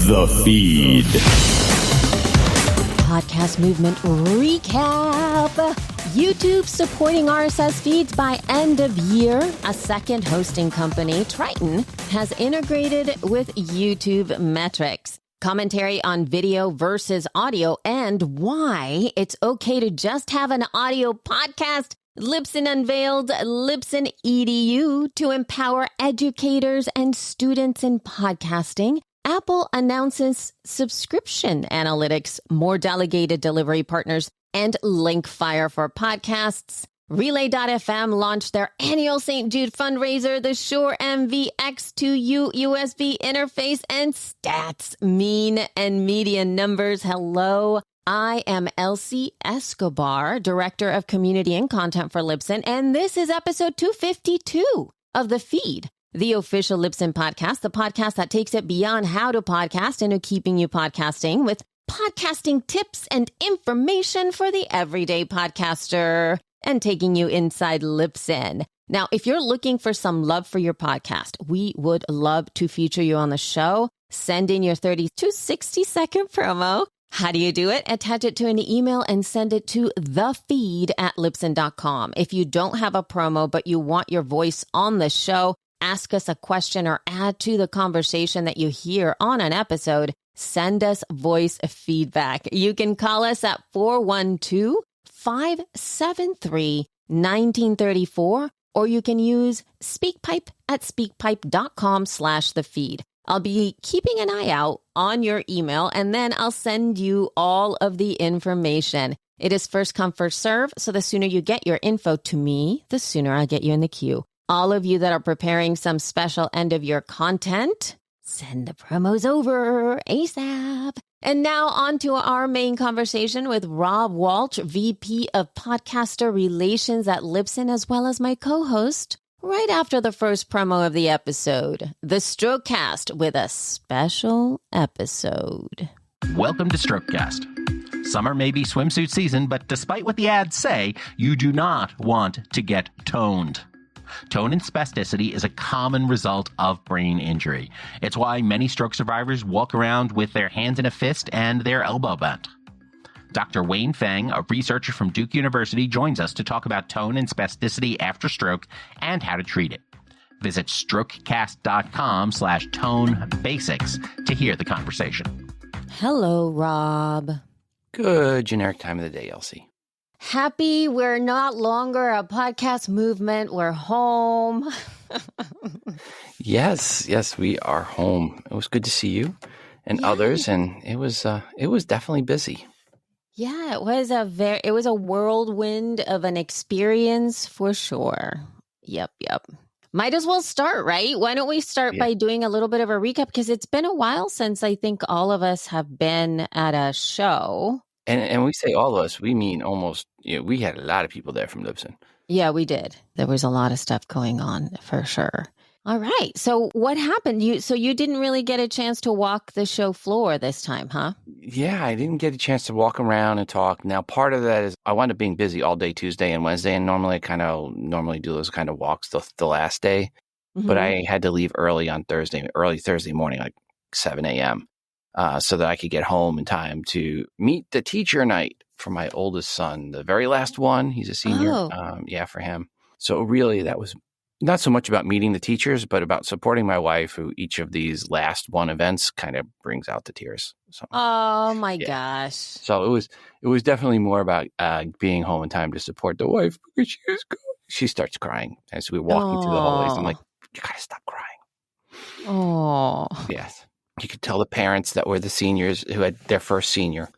The Feed. Podcast movement recap. YouTube supporting RSS feeds by end of year. A second hosting company, Triton, has integrated with YouTube metrics. Commentary on video versus audio and why it's okay to just have an audio podcast. Libsyn unveiled LibsynEDU to empower educators and students in podcasting. Apple announces subscription analytics, more delegated delivery partners, and Linkfire for podcasts. Relay.fm launched their annual St. Jude fundraiser, the Shure MVX2U USB interface, and stats, mean and median numbers. Hello. I am Elsie Escobar, Director of Community and Content for Libsyn, and this is episode 252 of The Feed, the official Libsyn podcast, the podcast that takes it beyond how to podcast into keeping you podcasting with podcasting tips and information for the everyday podcaster and taking you inside Libsyn. Now, if you're looking for some love for your podcast, we would love to feature you on the show. Send in your 30 to 60 second promo. How do you do it? Attach it to an email and send it to thefeed@libsyn.com. If you don't have a promo, but you want your voice on the show, ask us a question or add to the conversation that you hear on an episode, send us voice feedback. You can call us at 412-573-1934, or you can use SpeakPipe at speakpipe.com/thefeed. I'll be keeping an eye out on your email, and then I'll send you all of the information. It is first come, first serve, so the sooner you get your info to me, the sooner I get you in the queue. All of you that are preparing some special end-of-year content, send the promos over ASAP. And now on to our main conversation with Rob Walsh, VP of Podcaster Relations at Libsyn, as well as my co-host, right after the first promo of the episode, the Strokecast with a special episode. Welcome to Strokecast. Summer may be swimsuit season, but despite what the ads say, you do not want to get toned. Tone and spasticity is a common result of brain injury. It's why many stroke survivors walk around with their hands in a fist and their elbow bent. Dr. Wayne Feng, a researcher from Duke University, joins us to talk about tone and spasticity after stroke and how to treat it. Visit strokecast.com/tone basics to hear the conversation. Hello, Rob. Good generic time of the day, Elsie. Happy we're not longer a podcast movement. We're home. Yes, we are home. It was good to see you and others, and it was definitely busy. Yeah, it was a whirlwind of an experience for sure. Yep. Might as well start, right? Why don't we start by doing a little bit of a recap, because it's been a while since I think all of us have been at a show. And we say all of us, we mean almost, we had a lot of people there from Libsyn. Yeah, we did. There was a lot of stuff going on for sure. All right. So what happened? You didn't really get a chance to walk the show floor this time, huh? Yeah, I didn't get a chance to walk around and talk. Now, part of that is I wound up being busy all day Tuesday and Wednesday, and normally I do those kind of walks the last day. Mm-hmm. But I had to leave early Thursday morning, like 7 a.m., so that I could get home in time to meet the teacher night for my oldest son, the very last one. He's a senior. For him. So really, that was not so much about meeting the teachers, but about supporting my wife, who each of these last one events kind of brings out the tears. So, oh my gosh! So it was definitely more about being home in time to support the wife, because she starts crying as we're walking through the hallways. I'm like, you gotta stop crying. Oh, yes. You could tell the parents that were the seniors who had their first senior.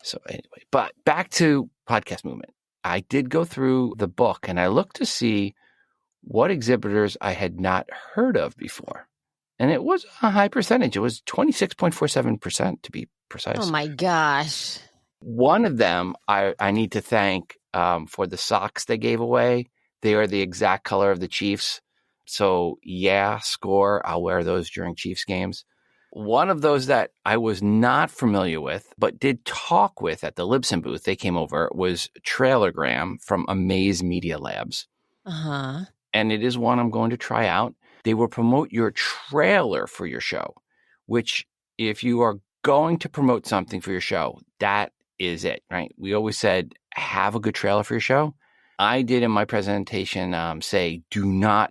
So anyway, but back to podcast movement. I did go through the book and I looked to see what exhibitors I had not heard of before. And it was a high percentage. It was 26.47% to be precise. Oh my gosh. One of them I need to thank for the socks they gave away. They are the exact color of the Chiefs. So score. I'll wear those during Chiefs games. One of those that I was not familiar with, but did talk with at the Libsyn booth, they came over, was Trailergram from Amaze Media Labs. Uh-huh. And it is one I'm going to try out. They will promote your trailer for your show, which if you are going to promote something for your show, that is it, right? We always said, have a good trailer for your show. I did in my presentation say, do not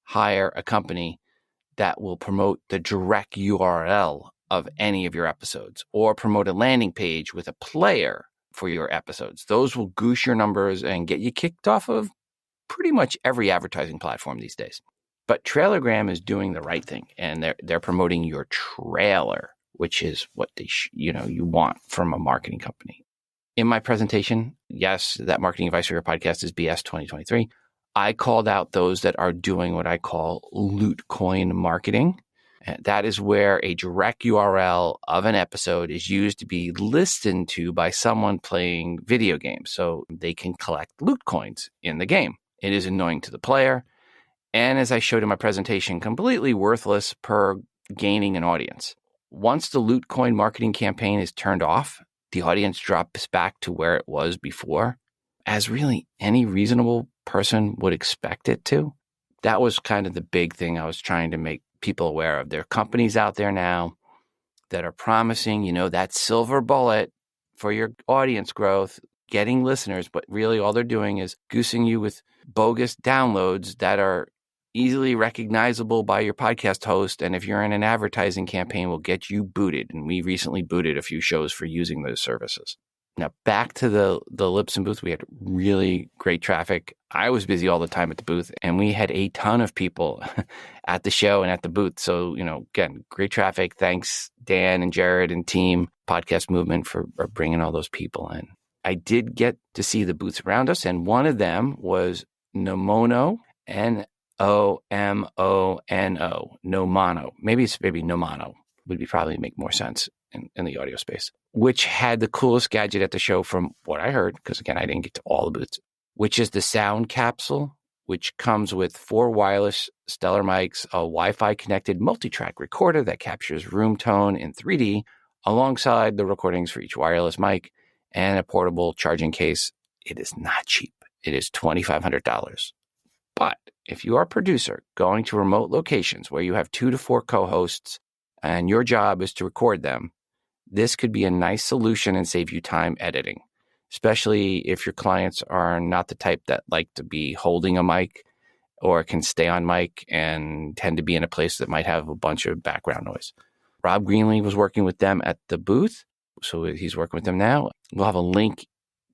hire a company that will promote the direct URL of any of your episodes or promote a landing page with a player for your episodes. Those will goose your numbers and get you kicked off of pretty much every advertising platform these days. But Trailergram is doing the right thing, and they're promoting your trailer, which is what you want from a marketing company. In my presentation, yes, that marketing advice for your podcast is BS 2023. I called out those that are doing what I call loot coin marketing. And that is where a direct URL of an episode is used to be listened to by someone playing video games so they can collect loot coins in the game. It is annoying to the player. And as I showed in my presentation, completely worthless per gaining an audience. Once the loot coin marketing campaign is turned off, the audience drops back to where it was before, as really any reasonable person would expect it to. That was kind of the big thing I was trying to make people aware of. There are companies out there now that are promising, that silver bullet for your audience growth, getting listeners, but really all they're doing is goosing you with bogus downloads that are easily recognizable by your podcast host. And if you're in an advertising campaign, will get you booted. And we recently booted a few shows for using those services. Now, back to the Libsyn booth, we had really great traffic. I was busy all the time at the booth, and we had a ton of people at the show and at the booth. So, again, great traffic. Thanks, Dan and Jared and team, Podcast Movement, for bringing all those people in. I did get to see the booths around us, and one of them was Nomono, Nomono. Maybe Nomano would probably make more sense in the audio space, which had the coolest gadget at the show from what I heard, because again, I didn't get to all the booths, which is the sound capsule, which comes with 4 wireless stellar mics, a Wi-Fi connected multi-track recorder that captures room tone in 3D alongside the recordings for each wireless mic, and a portable charging case. It is not cheap. It is $2,500. But if you are a producer going to remote locations where you have 2 to 4 co-hosts and your job is to record them, this could be a nice solution and save you time editing, especially if your clients are not the type that like to be holding a mic or can stay on mic and tend to be in a place that might have a bunch of background noise. Rob Greenlee was working with them at the booth, so he's working with them now. We'll have a link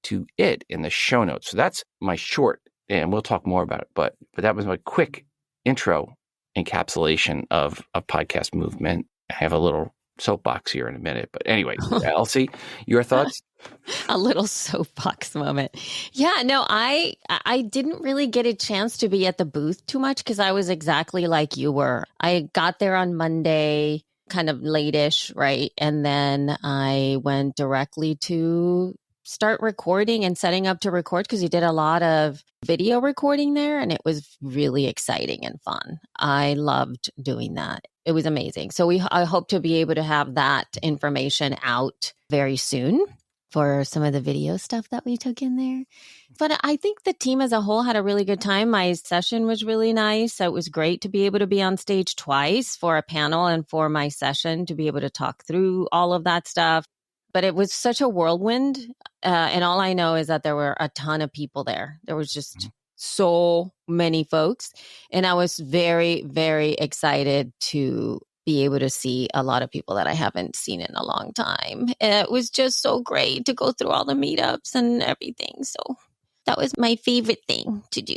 to it in the show notes. So that's my short, and we'll talk more about it, but that was my quick intro encapsulation of a podcast movement. I have a little soapbox here in a minute, but anyway, Elsie, your thoughts? A little soapbox moment. Yeah, no, I didn't really get a chance to be at the booth too much because I was exactly like you were. I got there on Monday, kind of late-ish, right? And then I went directly to start recording and setting up to record because you did a lot of video recording there, and it was really exciting and fun. I loved doing that. It was amazing. So I hope to be able to have that information out very soon for some of the video stuff that we took in there. But I think the team as a whole had a really good time. My session was really nice. It was great to be able to be on stage twice for a panel and for my session to be able to talk through all of that stuff. But it was such a whirlwind. And all I know is that there were a ton of people there. There was just so many folks. And I was very, very excited to be able to see a lot of people that I haven't seen in a long time. It was just so great to go through all the meetups and everything. So that was my favorite thing to do.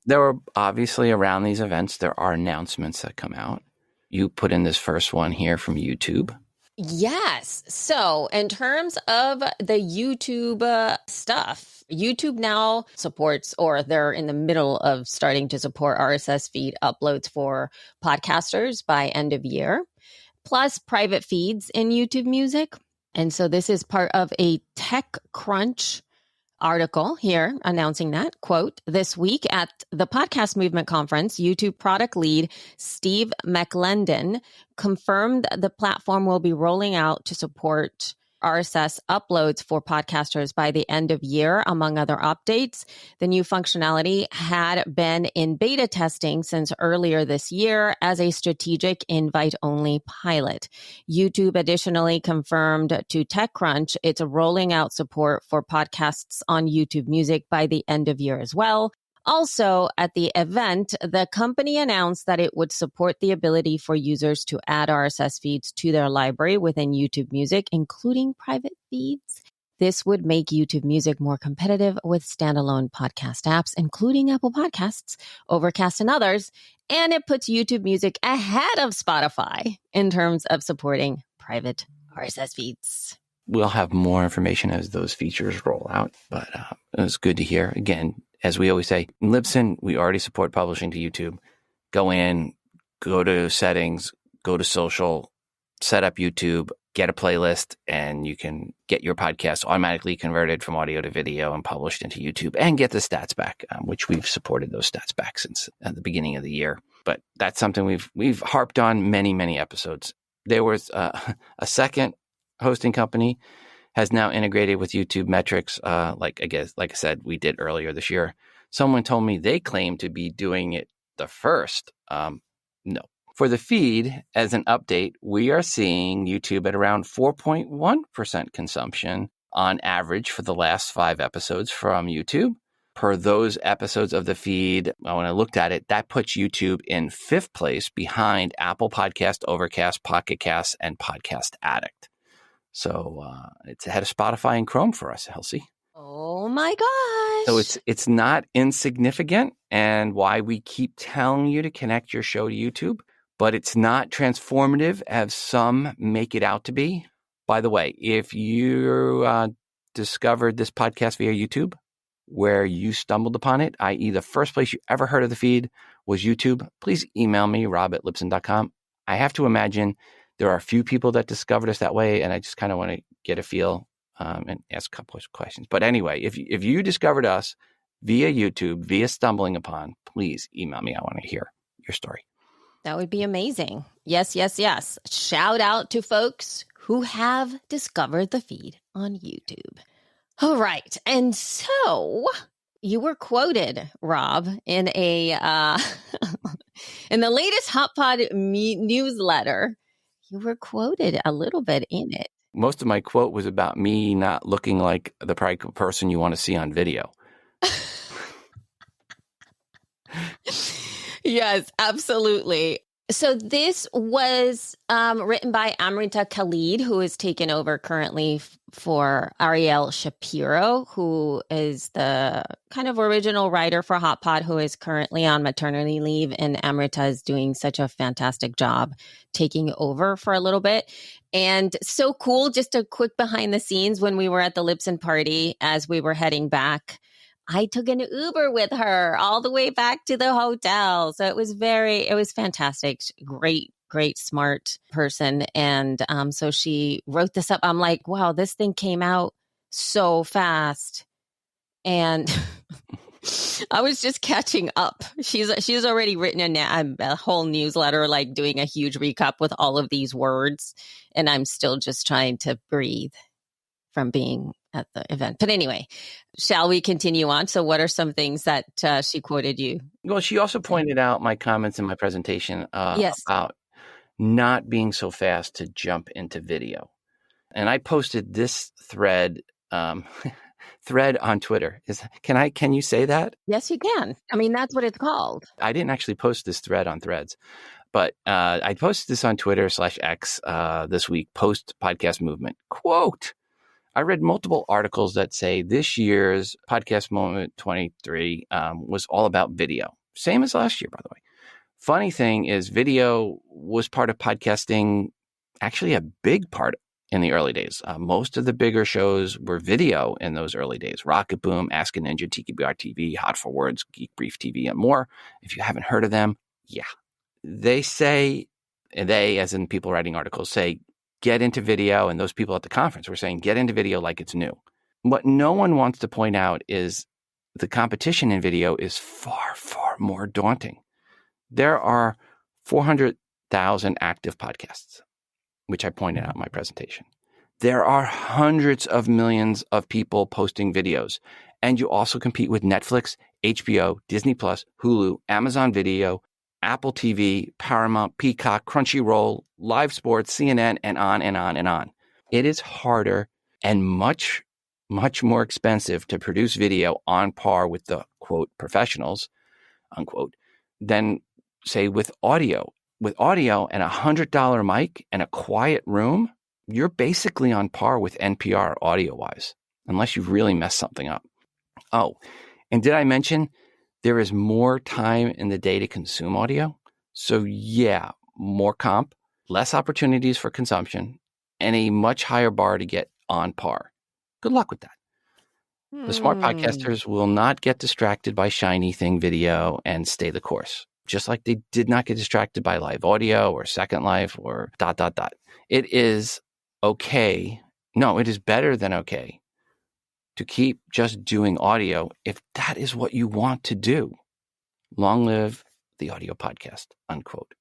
There were obviously around these events, there are announcements that come out. You put in this first one here from YouTube. Yes. So in terms of the YouTube stuff, YouTube now supports, or they're in the middle of starting to support RSS feed uploads for podcasters by end of year, plus private feeds in YouTube Music. And so this is part of a TechCrunch article here announcing that, quote, this week at the Podcast Movement Conference, YouTube product lead Steve McLendon confirmed the platform will be rolling out to support RSS uploads for podcasters by the end of year, among other updates. The new functionality had been in beta testing since earlier this year as a strategic invite-only pilot. YouTube additionally confirmed to TechCrunch it's rolling out support for podcasts on YouTube Music by the end of year as well. Also, at the event, the company announced that it would support the ability for users to add RSS feeds to their library within YouTube Music, including private feeds. This would make YouTube Music more competitive with standalone podcast apps, including Apple Podcasts, Overcast, and others. And it puts YouTube Music ahead of Spotify in terms of supporting private RSS feeds. We'll have more information as those features roll out, but it was good to hear. Again, as we always say, in Libsyn, we already support publishing to YouTube. Go in, go to settings, go to social, set up YouTube, get a playlist, and you can get your podcast automatically converted from audio to video and published into YouTube and get the stats back, which we've supported those stats back since the beginning of the year. But that's something we've harped on many episodes. There was a second hosting company has now integrated with YouTube metrics. Like I said, we did earlier this year. Someone told me they claim to be doing it the first. No. For the feed, as an update, we are seeing YouTube at around 4.1% consumption on average for the last 5 episodes from YouTube. Per those episodes of the feed, when I looked at it, that puts YouTube in 5th place behind Apple Podcast, Overcast, Pocket Cast, and Podcast Addict. So it's ahead of Spotify and Chrome for us, Elsie. Oh my gosh. So it's not insignificant, and why we keep telling you to connect your show to YouTube, but it's not transformative as some make it out to be. By the way, if you discovered this podcast via YouTube, where you stumbled upon it, i.e. the first place you ever heard of the feed was YouTube, please email me, rob@libsyn.com. I have to imagine there are a few people that discovered us that way, and I just kind of want to get a feel and ask a couple of questions. But anyway, if you discovered us via YouTube, via stumbling upon, please email me. I want to hear your story. That would be amazing. Yes. Shout out to folks who have discovered the feed on YouTube. All right. And so you were quoted, Rob, in a in the latest HotPod newsletter. You were quoted a little bit in it. Most of my quote was about me not looking like the person you want to see on video. Yes, absolutely. So this was written by Amrita Khalid, who is taken over currently for Ariel Shapiro, who is the kind of original writer for HotPod, who is currently on maternity leave. And Amrita is doing such a fantastic job taking over for a little bit. And so cool, just a quick behind the scenes when we were at the Libsyn party, as we were heading back, I took an Uber with her all the way back to the hotel. So it was fantastic. Great, smart person. And so she wrote this up. I'm like, wow, this thing came out so fast. And I was just catching up. She's already written a whole newsletter, like doing a huge recap with all of these words. And I'm still just trying to breathe from being at the event. But anyway, shall we continue on? So what are some things that she quoted you? Well, she also pointed out my comments in my presentation Yes. about not being so fast to jump into video. And I posted this thread on Twitter. Can you say that? Yes, you can. I mean, that's what it's called. I didn't actually post this thread on Threads, but I posted this on Twitter /X this week, post podcast movement. Quote, I read multiple articles that say this year's podcast moment 23 was all about video. Same as last year, by the way. Funny thing is video was part of podcasting, actually a big part in the early days. Most of the bigger shows were video in those early days. Rocket Boom, Ask a Ninja, TKBR TV, Hot for Words, Geek Brief TV, and more. If you haven't heard of them, yeah. They say, they, as in people writing articles, say, get into video, and those people at the conference were saying, get into video like it's new. What no one wants to point out is the competition in video is far, far more daunting. There are 400,000 active podcasts, which I pointed out in my presentation. There are hundreds of millions of people posting videos. And you also compete with Netflix, HBO, Disney Plus, Hulu, Amazon Video, Apple TV, Paramount, Peacock, Crunchyroll, Live Sports, CNN, and on and on and on. It is harder and much, much more expensive to produce video on par with the, quote, professionals, unquote, than, say, with audio. With audio and $100 mic and a quiet room, you're basically on par with NPR audio-wise, unless you've really messed something up. Oh, and did I mention there is more time in the day to consume audio? So yeah, more comp, less opportunities for consumption, and a much higher bar to get on par. Good luck with that. The smart podcasters will not get distracted by shiny thing video and stay the course, just like they did not get distracted by live audio or Second Life or ... It is okay. No, it is better than okay to keep just doing audio if that is what you want to do. Long live the audio podcast, unquote.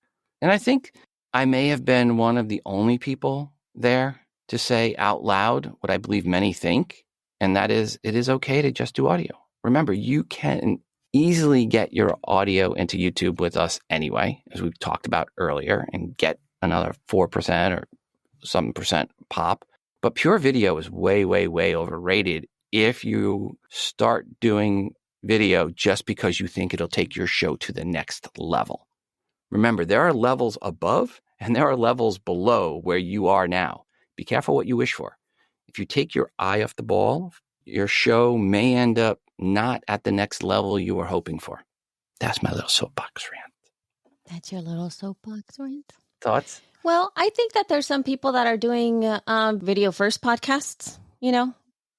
And I think I may have been one of the only people there to say out loud what I believe many think, and that is it is okay to just do audio. Remember, you can easily get your audio into YouTube with us anyway, as we've talked about earlier, and get another 4% or some percent pop. But pure video is way, way, way overrated if you start doing video just because you think it'll take your show to the next level. Remember, there are levels above and there are levels below where you are now. Be careful what you wish for. If you take your eye off the ball, your show may end up not at the next level you were hoping for. That's my little soapbox rant. That's your little soapbox rant? Thoughts? Well, I think that there's some people that are doing video first podcasts,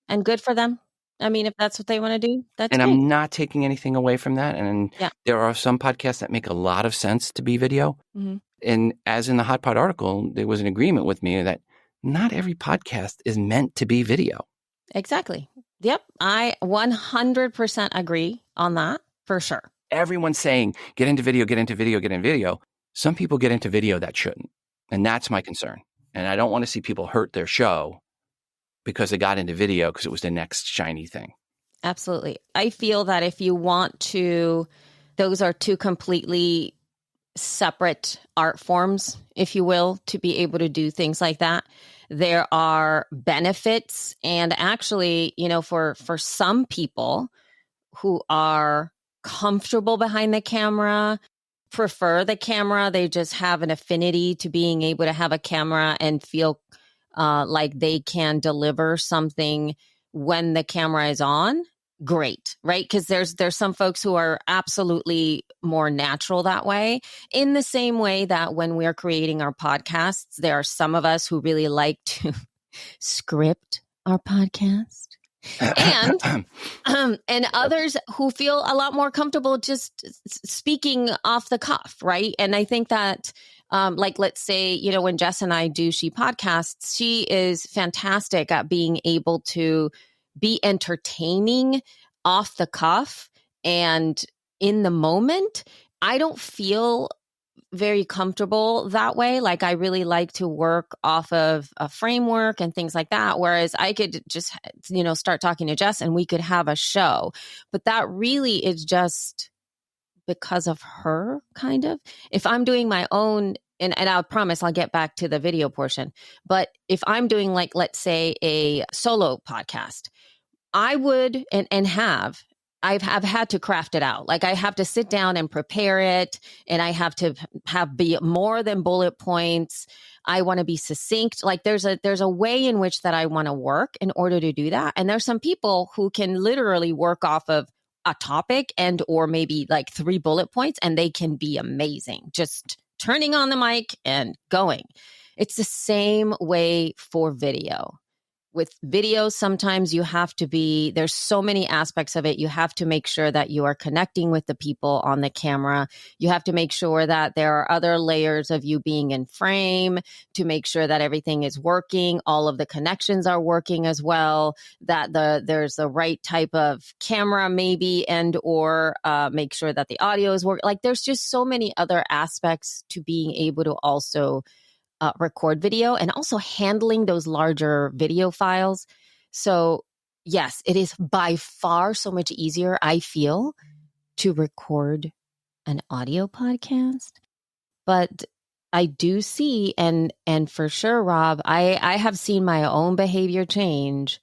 and good for them. I mean, if that's what they want to do, that's and great. I'm not taking anything away from that. And there are some podcasts that make a lot of sense to be video. Mm-hmm. And as in the Hot Pod article, there was an agreement with me that not every podcast is meant to be video. Exactly. Yep. I 100% agree on that for sure. Everyone's saying, get into video, get into video, get into video. Some people get into video that shouldn't. And that's my concern. And I don't want to see people hurt their show because they got into video because it was the next shiny thing. Absolutely. I feel that if you want to, those are two completely separate art forms, if you will, to be able to do things like that. There are benefits. And actually, for some people who are comfortable behind the camera, prefer the camera, they just have an affinity to being able to have a camera and feel like they can deliver something when the camera is on, great, right? Because there's some folks who are absolutely more natural that way. In the same way that when we're creating our podcasts, there are some of us who really like to script our podcast. And others who feel a lot more comfortable just speaking off the cuff, right? And I think that, let's say, when Jess and I do She Podcasts, she is fantastic at being able to be entertaining off the cuff and in the moment. I don't feel very comfortable that way. Like I really like to work off of a framework and things like that. Whereas I could just, start talking to Jess and we could have a show. But that really is just because of her, kind of. If I'm doing my own, and I promise I'll get back to the video portion. But if I'm doing let's say a solo podcast, I would I've had to craft it out. Like I have to sit down and prepare it, and I have to be more than bullet points. I want to be succinct. Like there's a way in which that I want to work in order to do that. And there's some people who can literally work off of a topic and or maybe like 3 bullet points, and they can be amazing. Just turning on the mic and going. It's the same way for video. With video, sometimes you have to there's so many aspects of it. You have to make sure that you are connecting with the people on the camera. You have to make sure that there are other layers of you being in frame to make sure that everything is working. All of the connections are working as well, that there's the right type of camera maybe, and or make sure that the audio is working. Like there's just so many other aspects to being able to also record video and also handling those larger video files. So yes, it is by far so much easier, I feel, to record an audio podcast. But I do see, and for sure, Rob, I have seen my own behavior change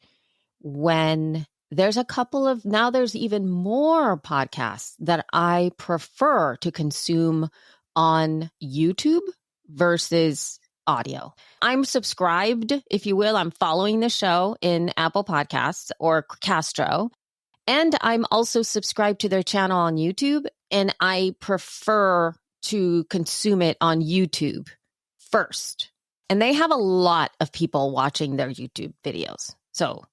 when there's a couple of, now there's even more podcasts that I prefer to consume on YouTube versus audio. I'm subscribed, if you will. I'm following the show in Apple Podcasts or Castro. And I'm also subscribed to their channel on YouTube. And I prefer to consume it on YouTube first. And they have a lot of people watching their YouTube videos. So,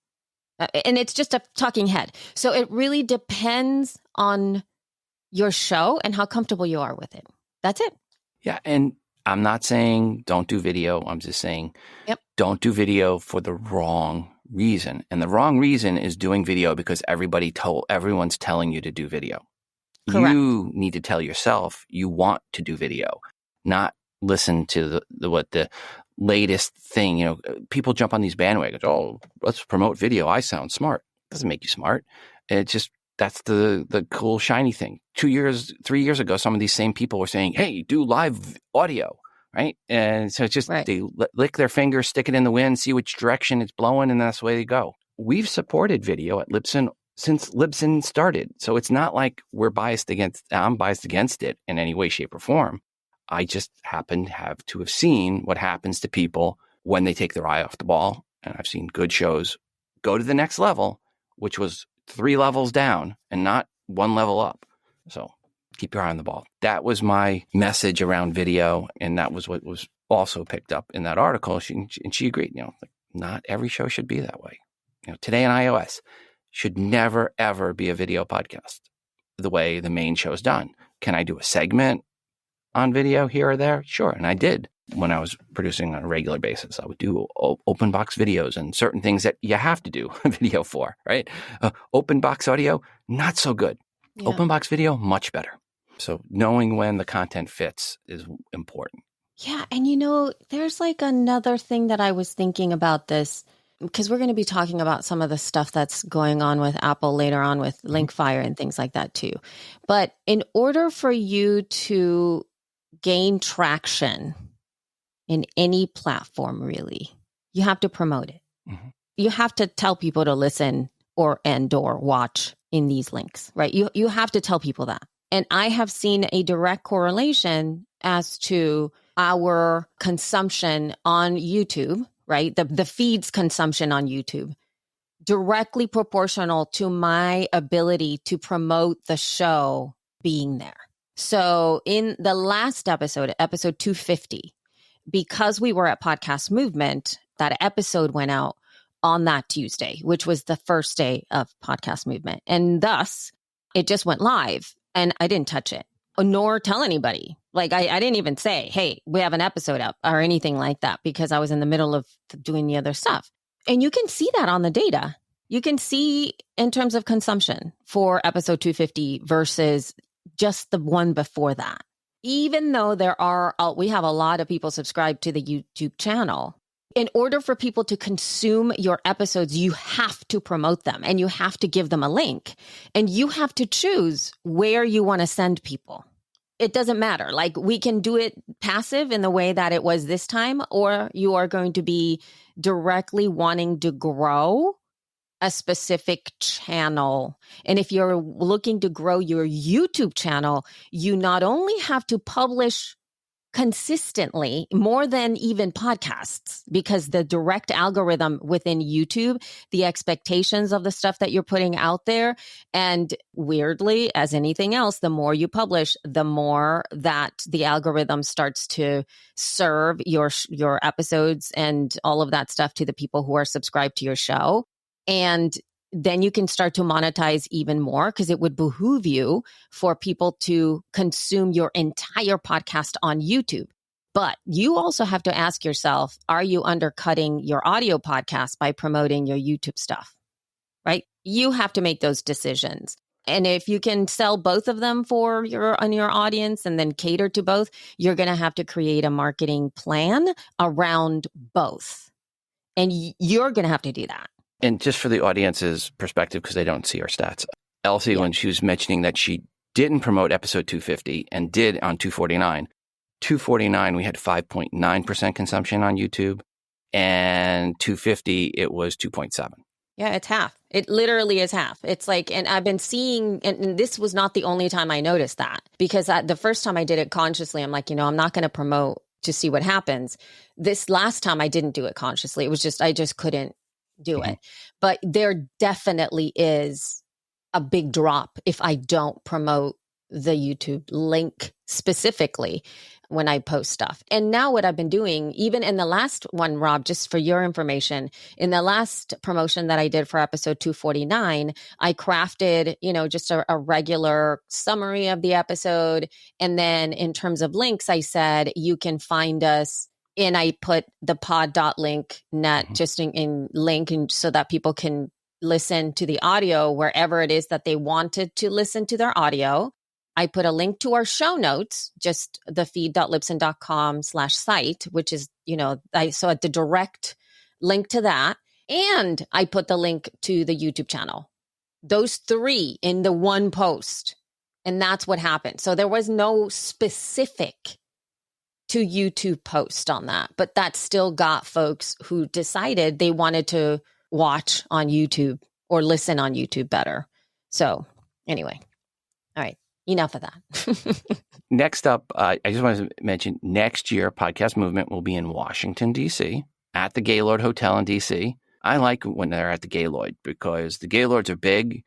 and it's just a talking head. So it really depends on your show and how comfortable you are with it. That's it. Yeah. And I'm not saying don't do video. I'm just saying don't do video for the wrong reason. And the wrong reason is doing video because everyone's telling you to do video. Correct. You need to tell yourself you want to do video, not listen to what the latest thing, people jump on these bandwagons. Oh, let's promote video. I sound smart. Doesn't make you smart. It's just, that's the cool, shiny thing. 3 years ago, some of these same people were saying, hey, do live audio, right? And so it's just, They lick their fingers, stick it in the wind, see which direction it's blowing, and that's the way they go. We've supported video at Libsyn since Libsyn started. So it's not like I'm biased against it in any way, shape, or form. I just happen to have seen what happens to people when they take their eye off the ball. And I've seen good shows go to the next level, which was 3 levels down and not 1 level up. So keep your eye on the ball. That was my message around video. And that was what was also picked up in that article. She agreed, not every show should be that way. Today on iOS should never, ever be a video podcast the way the main show's done. Can I do a segment on video here or there? Sure. And I did when I was producing on a regular basis. I would do open box videos and certain things that you have to do video for, right? Open box audio, not so good. Yeah. Open box video, much better. So knowing when the content fits is important. Yeah. And there's like another thing that I was thinking about this, because we're going to be talking about some of the stuff that's going on with Apple later on with Linkfire and things like that too. But in order for you to gain traction in any platform, really, you have to promote it. Mm-hmm. You have to tell people to listen or watch in these links, right? You have to tell people that. And I have seen a direct correlation as to our consumption on YouTube, right? The feed's consumption on YouTube, directly proportional to my ability to promote the show being there. So in the last episode 250, because we were at Podcast Movement, that episode went out on that Tuesday, which was the first day of Podcast Movement. And thus, it just went live and I didn't touch it, nor tell anybody. Like I didn't even say, hey, we have an episode up or anything like that, because I was in the middle of doing the other stuff. And you can see that on the data. You can see in terms of consumption for episode 250 versus just the one before that. Even though we have a lot of people subscribed to the YouTube channel, in order for people to consume your episodes, you have to promote them and you have to give them a link and you have to choose where you want to send people. It doesn't matter. Like we can do it passive in the way that it was this time, or you are going to be directly wanting to grow a specific channel. And if you're looking to grow your YouTube channel, you not only have to publish consistently, more than even podcasts, because the direct algorithm within YouTube, the expectations of the stuff that you're putting out there, and weirdly, as anything else, the more you publish, the more that the algorithm starts to serve your episodes and all of that stuff to the people who are subscribed to your show. And then you can start to monetize even more, because it would behoove you for people to consume your entire podcast on YouTube. But you also have to ask yourself, are you undercutting your audio podcast by promoting your YouTube stuff? Right? You have to make those decisions. And if you can sell both of them for your audience and then cater to both, you're going to have to create a marketing plan around both. And you're going to have to do that. And just for the audience's perspective, because they don't see our stats, Elsie, when she was mentioning that she didn't promote episode 250 and did on 249, we had 5.9% consumption on YouTube, and 250, it was 2.7. Yeah, it's half. It literally is half. It's like, and I've been seeing, and this was not the only time I noticed that, because the first time I did it consciously, I'm like, I'm not going to promote to see what happens. This last time I didn't do it consciously. It was just, I just couldn't do it. But there definitely is a big drop if I don't promote the YouTube link specifically when I post stuff. And now what I've been doing, even in the last one, Rob, just for your information, in the last promotion that I did for episode 249, I crafted, just a regular summary of the episode. And then in terms of links, I said, you can find us, and I put the pod.link.net just in link, and so that people can listen to the audio wherever it is that they wanted to listen to their audio. I put a link to our show notes, just the feed.libsyn.com/site, which is, so at the direct link to that. And I put the link to the YouTube channel. Those three in the one post. And that's what happened. So there was no specific to YouTube post on that, but that still got folks who decided they wanted to watch on YouTube or listen on YouTube better. So anyway, all right. Enough of that. Next up, I just wanted to mention next year, Podcast Movement will be in Washington, D.C. at the Gaylord Hotel in D.C. I like when they're at the Gaylord because the Gaylords are big.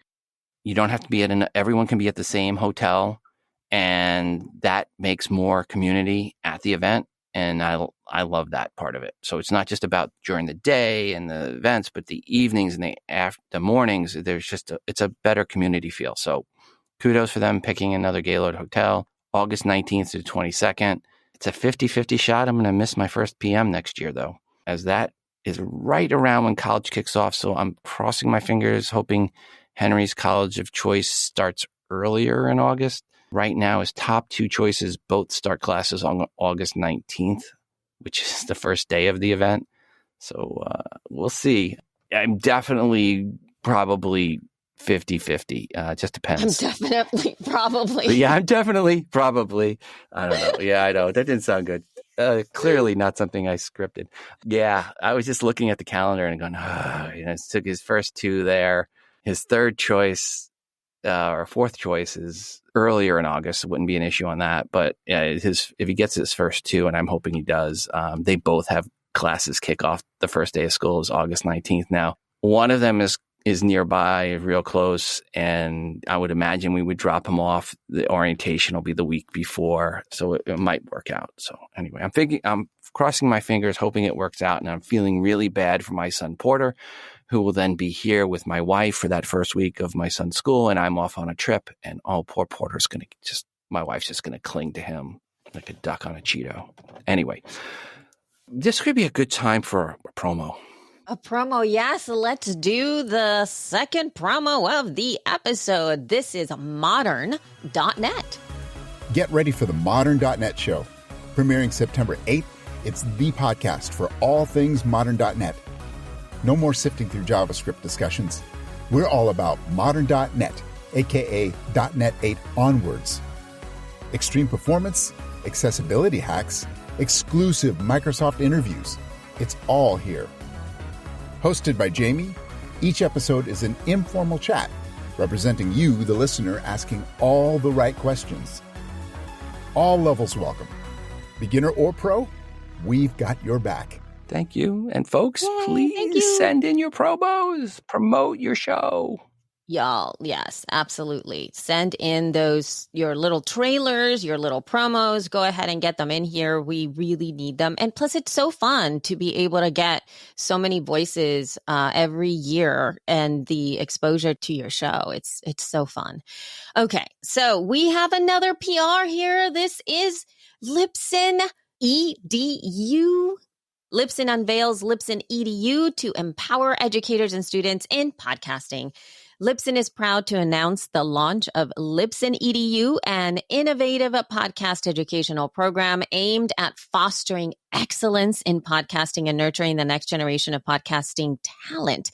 You don't have to be everyone can be at the same hotel, and that makes more community at the event. And I love that part of it. So it's not just about during the day and the events, but the evenings and the mornings. It's a better community feel. So kudos for them picking another Gaylord hotel, August 19th to 22nd. It's a 50-50 shot. I'm going to miss my first PM next year, though, as that is right around when college kicks off. So I'm crossing my fingers, hoping Henry's college of choice starts earlier in August. Right now, his top two choices both start classes on August 19th, which is the first day of the event. So we'll see. I'm definitely probably 50-50. Just depends. I'm definitely probably. But yeah, I'm definitely probably. I don't know. Yeah, I know. That didn't sound good. Clearly not something I scripted. Yeah, I was just looking at the calendar and going, took his first two there. His third choice or fourth choice is earlier in August. So it wouldn't be an issue on that. But yeah, if he gets his first two, and I'm hoping he does, they both have classes kick off the first day of school is August 19th. Now, one of them is nearby, real close, and I would imagine we would drop him off. The orientation will be the week before, so it might work out. So anyway, I'm crossing my fingers, hoping it works out, and I'm feeling really bad for my son Porter, who will then be here with my wife for that first week of my son's school, and I'm off on a trip, and poor Porter's my wife's just going to cling to him like a duck on a Cheeto. Anyway, this could be a good time for a promo. A promo, yes. Let's do the second promo of the episode. This is modern.net. Get ready for the Modern.net show. Premiering September 8th, it's the podcast for all things Modern.net. No more sifting through JavaScript discussions. We're all about Modern.net, aka .NET 8 onwards. Extreme performance, accessibility hacks, exclusive Microsoft interviews. It's all here. Hosted by Jamie, each episode is an informal chat, representing you, the listener, asking all the right questions. All levels welcome. Beginner or pro, we've got your back. Thank you. And folks, please send in your promos. Promote your show. Y'all, yes, absolutely. Send in your little trailers, your little promos. Go ahead and get them in here. We really need them. And plus, it's so fun to be able to get so many voices every year and the exposure to your show. It's so fun. Okay, so we have another PR here. This is LibsynEDU. Libsyn unveils LibsynEDU to empower educators and students in podcasting. Libsyn is proud to announce the launch of LibsynEDU, an innovative podcast educational program aimed at fostering excellence in podcasting and nurturing the next generation of podcasting talent.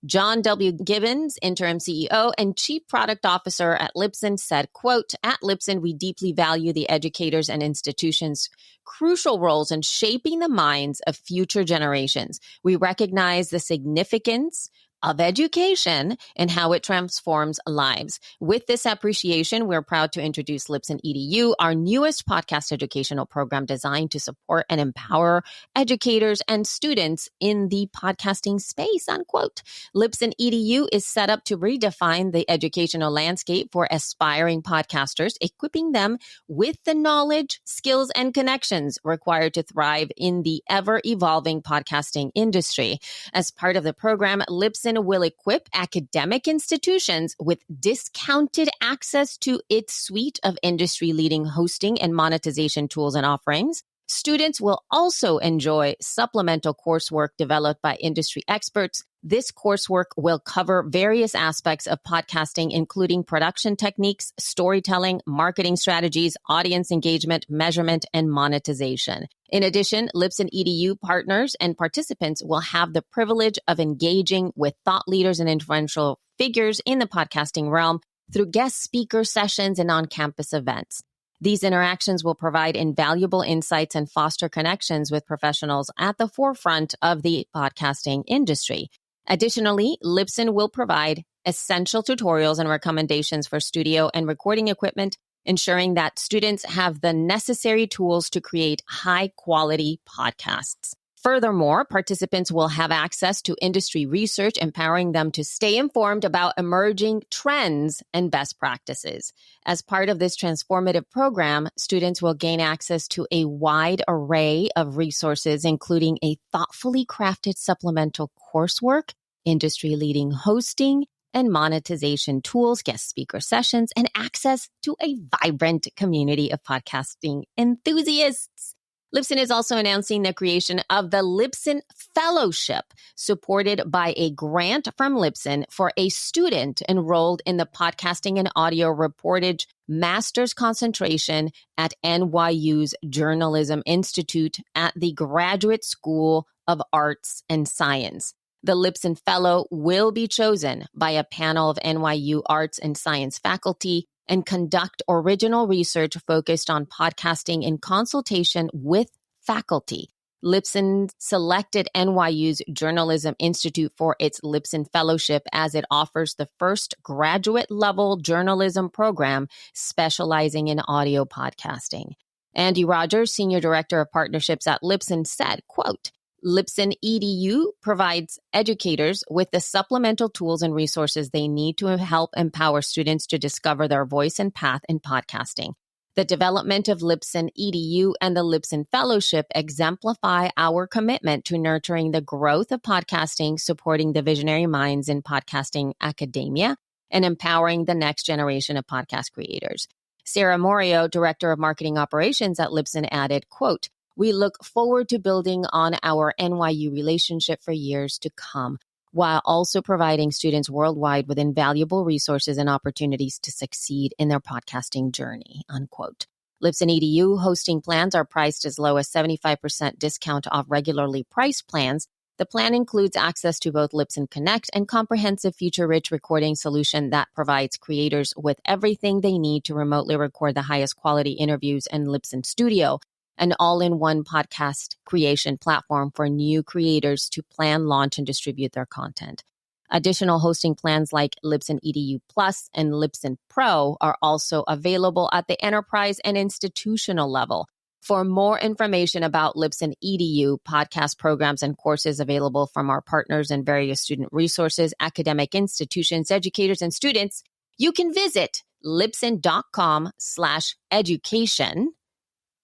John W. Gibbons, interim CEO and chief product officer at Libsyn, said, quote, "At Libsyn, we deeply value the educators and institutions' crucial roles in shaping the minds of future generations. We recognize the significance of education and how it transforms lives. With this appreciation, we're proud to introduce LibsynEDU, our newest podcast educational program designed to support and empower educators and students in the podcasting space," unquote. LibsynEDU is set up to redefine the educational landscape for aspiring podcasters, equipping them with the knowledge, skills, and connections required to thrive in the ever-evolving podcasting industry. As part of the program, Libsyn will equip academic institutions with discounted access to its suite of industry-leading hosting and monetization tools and offerings. Students will also enjoy supplemental coursework developed by industry experts. This coursework will cover various aspects of podcasting, including production techniques, storytelling, marketing strategies, audience engagement, measurement, and monetization. In addition, LibsynEDU partners and participants will have the privilege of engaging with thought leaders and influential figures in the podcasting realm through guest speaker sessions and on-campus events. These interactions will provide invaluable insights and foster connections with professionals at the forefront of the podcasting industry. Additionally, Libsyn will provide essential tutorials and recommendations for studio and recording equipment, ensuring that students have the necessary tools to create high-quality podcasts. Furthermore, participants will have access to industry research, empowering them to stay informed about emerging trends and best practices. As part of this transformative program, students will gain access to a wide array of resources, including a thoughtfully crafted supplemental coursework, industry-leading hosting and monetization tools, guest speaker sessions, and access to a vibrant community of podcasting enthusiasts. Libsyn is also announcing the creation of the Libsyn Fellowship, supported by a grant from Libsyn for a student enrolled in the Podcasting and Audio Reportage Master's Concentration at NYU's Journalism Institute at the Graduate School of Arts and Science. The Libsyn Fellow will be chosen by a panel of NYU arts and science faculty and conduct original research focused on podcasting in consultation with faculty. Libsyn selected NYU's Journalism Institute for its Libsyn Fellowship as it offers the first graduate-level journalism program specializing in audio podcasting. Andy Rogers, Senior Director of Partnerships at Libsyn, said, quote, LibsynEDU provides educators with the supplemental tools and resources they need to help empower students to discover their voice and path in podcasting. The development of LibsynEDU and the Libsyn Fellowship exemplify our commitment to nurturing the growth of podcasting, supporting the visionary minds in podcasting academia, and empowering the next generation of podcast creators. Sarah Morio, Director of Marketing Operations at Libsyn, added, quote, "We look forward to building on our NYU relationship for years to come, while also providing students worldwide with invaluable resources and opportunities to succeed in their podcasting journey," unquote. LibsynEDU hosting plans are priced as low as 75% discount off regularly priced plans. The plan includes access to both Libsyn Connect and comprehensive feature-rich recording solution that provides creators with everything they need to remotely record the highest quality interviews in Libsyn Studio, an all-in-one podcast creation platform for new creators to plan, launch, and distribute their content. Additional hosting plans like LibsynEDU Plus and Libsyn Pro are also available at the enterprise and institutional level. For more information about LibsynEDU, podcast programs, and courses available from our partners and various student resources, academic institutions, educators, and students, you can visit libsyn.com/education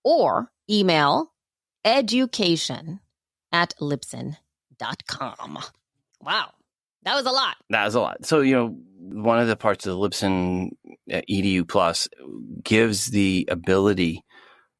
or email education@libsyn.com. Wow. That was a lot. That was a lot. So, one of the parts of the Libsyn EDU Plus gives the ability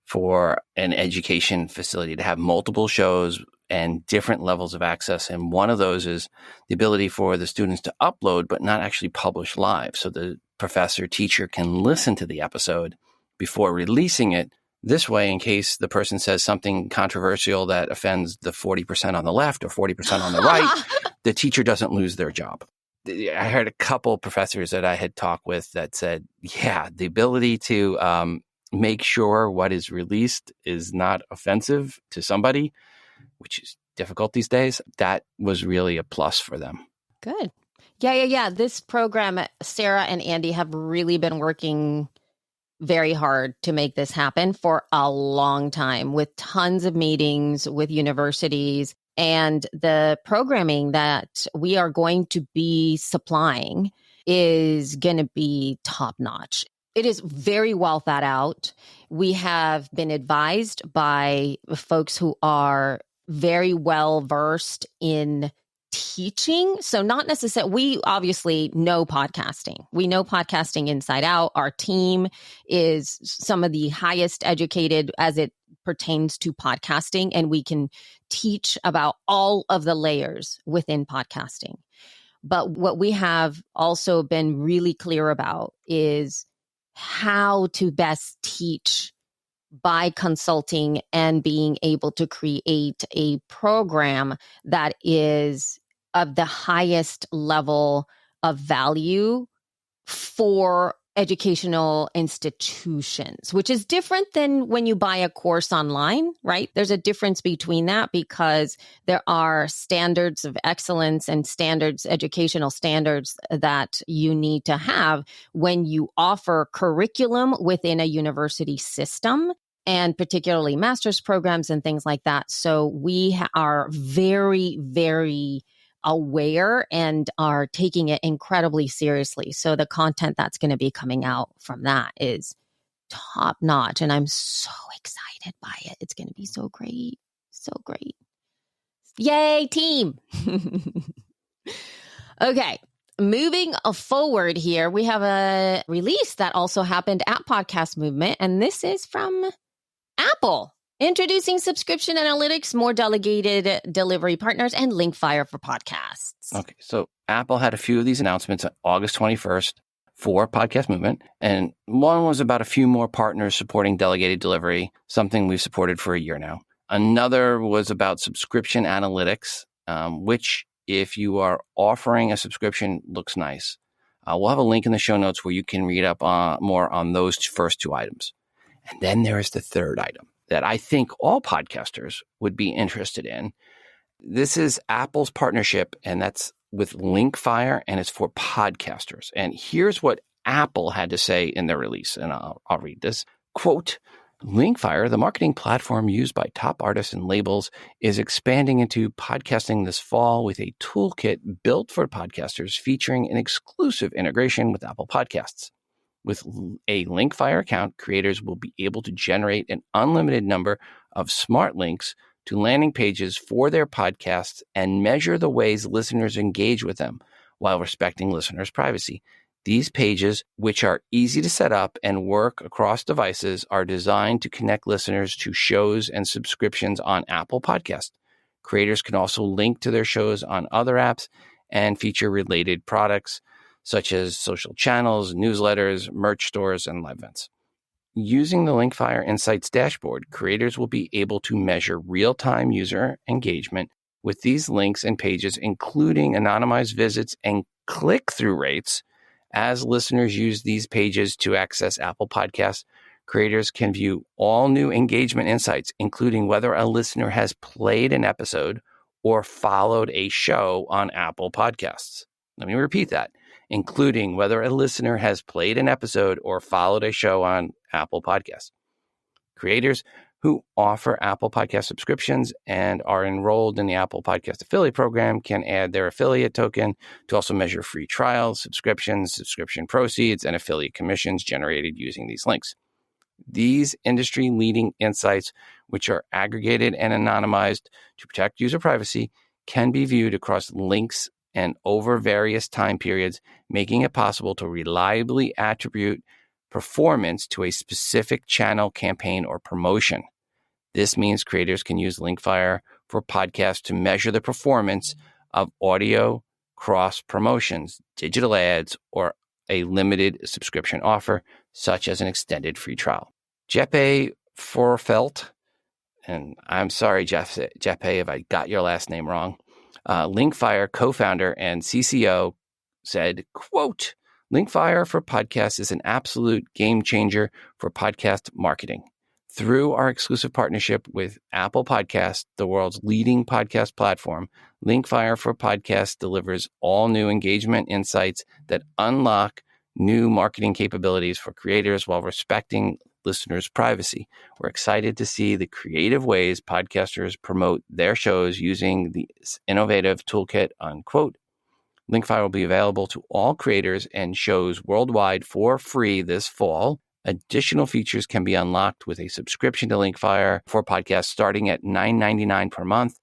for an education facility to have multiple shows and different levels of access. And one of those is the ability for the students to upload, but not actually publish live. So the professor, teacher can listen to the episode before releasing it. This way, in case the person says something controversial that offends the 40% on the left or 40% on the right, the teacher doesn't lose their job. I heard a couple professors that I had talked with that said, yeah, the ability to make sure what is released is not offensive to somebody, which is difficult these days, that was really a plus for them. Good. Yeah. This program, Sarah and Andy have really been working very hard to make this happen for a long time with tons of meetings with universities. And the programming that we are going to be supplying is going to be top notch. It is very well thought out. We have been advised by folks who are very well versed in teaching. So not necessarily, we obviously know podcasting. We know podcasting inside out. Our team is some of the highest educated as it pertains to podcasting, and we can teach about all of the layers within podcasting. But what we have also been really clear about is how to best teach by consulting and being able to create a program that is of the highest level of value for educational institutions, which is different than when you buy a course online, right? There's a difference between that because there are standards of excellence and standards, educational standards that you need to have when you offer curriculum within a university system, and particularly master's programs and things like that. So we are very, very aware and are taking it incredibly seriously. So the content that's going to be coming out from that is top notch. And I'm so excited by it. It's going to be so great. So great. Yay, team. Okay. Moving forward here, we have a release that also happened at Podcast Movement. And this is from Apple. Introducing subscription analytics, more delegated delivery partners, and Linkfire for podcasts. Okay, so Apple had a few of these announcements on August 21st for Podcast Movement. And one was about a few more partners supporting delegated delivery, something we've supported for a year now. Another was about subscription analytics, which if you are offering a subscription, looks nice. We'll have a link in the show notes where you can read up more on those first two items. And then there is the third item that I think all podcasters would be interested in. This is Apple's partnership, and that's with Linkfire, and it's for podcasters. And here's what Apple had to say in their release, and I'll read this. Quote, Linkfire, the marketing platform used by top artists and labels, is expanding into podcasting this fall with a toolkit built for podcasters featuring an exclusive integration with Apple Podcasts. With a Linkfire account, creators will be able to generate an unlimited number of smart links to landing pages for their podcasts and measure the ways listeners engage with them while respecting listeners' privacy. These pages, which are easy to set up and work across devices, are designed to connect listeners to shows and subscriptions on Apple Podcasts. Creators can also link to their shows on other apps and feature related products, such as social channels, newsletters, merch stores, and live events. Using the Linkfire Insights dashboard, creators will be able to measure real-time user engagement with these links and pages, including anonymized visits and click-through rates. As listeners use these pages to access Apple Podcasts, creators can view all new engagement insights, including whether a listener has played an episode or followed a show on Apple Podcasts. Let me repeat that. Including whether a listener has played an episode or followed a show on Apple Podcasts. Creators who offer Apple Podcast subscriptions and are enrolled in the Apple Podcast affiliate program can add their affiliate token to also measure free trials, subscriptions, subscription proceeds, and affiliate commissions generated using these links. These industry-leading insights, which are aggregated and anonymized to protect user privacy, can be viewed across links and over various time periods, making it possible to reliably attribute performance to a specific channel, campaign, or promotion. This means creators can use Linkfire for podcasts to measure the performance of audio cross promotions, digital ads, or a limited subscription offer, such as an extended free trial. Jeppe Forfelt, and I'm sorry, Jeppe, if I got your last name wrong, Linkfire co-founder and CCO said, quote, Linkfire for podcasts is an absolute game changer for podcast marketing. Through our exclusive partnership with Apple Podcasts, the world's leading podcast platform, Linkfire for Podcasts delivers all new engagement insights that unlock new marketing capabilities for creators while respecting listeners' privacy. We're excited to see the creative ways podcasters promote their shows using this innovative toolkit, unquote. Linkfire will be available to all creators and shows worldwide for free this fall. Additional features can be unlocked with a subscription to Linkfire for podcasts starting at $9.99 per month.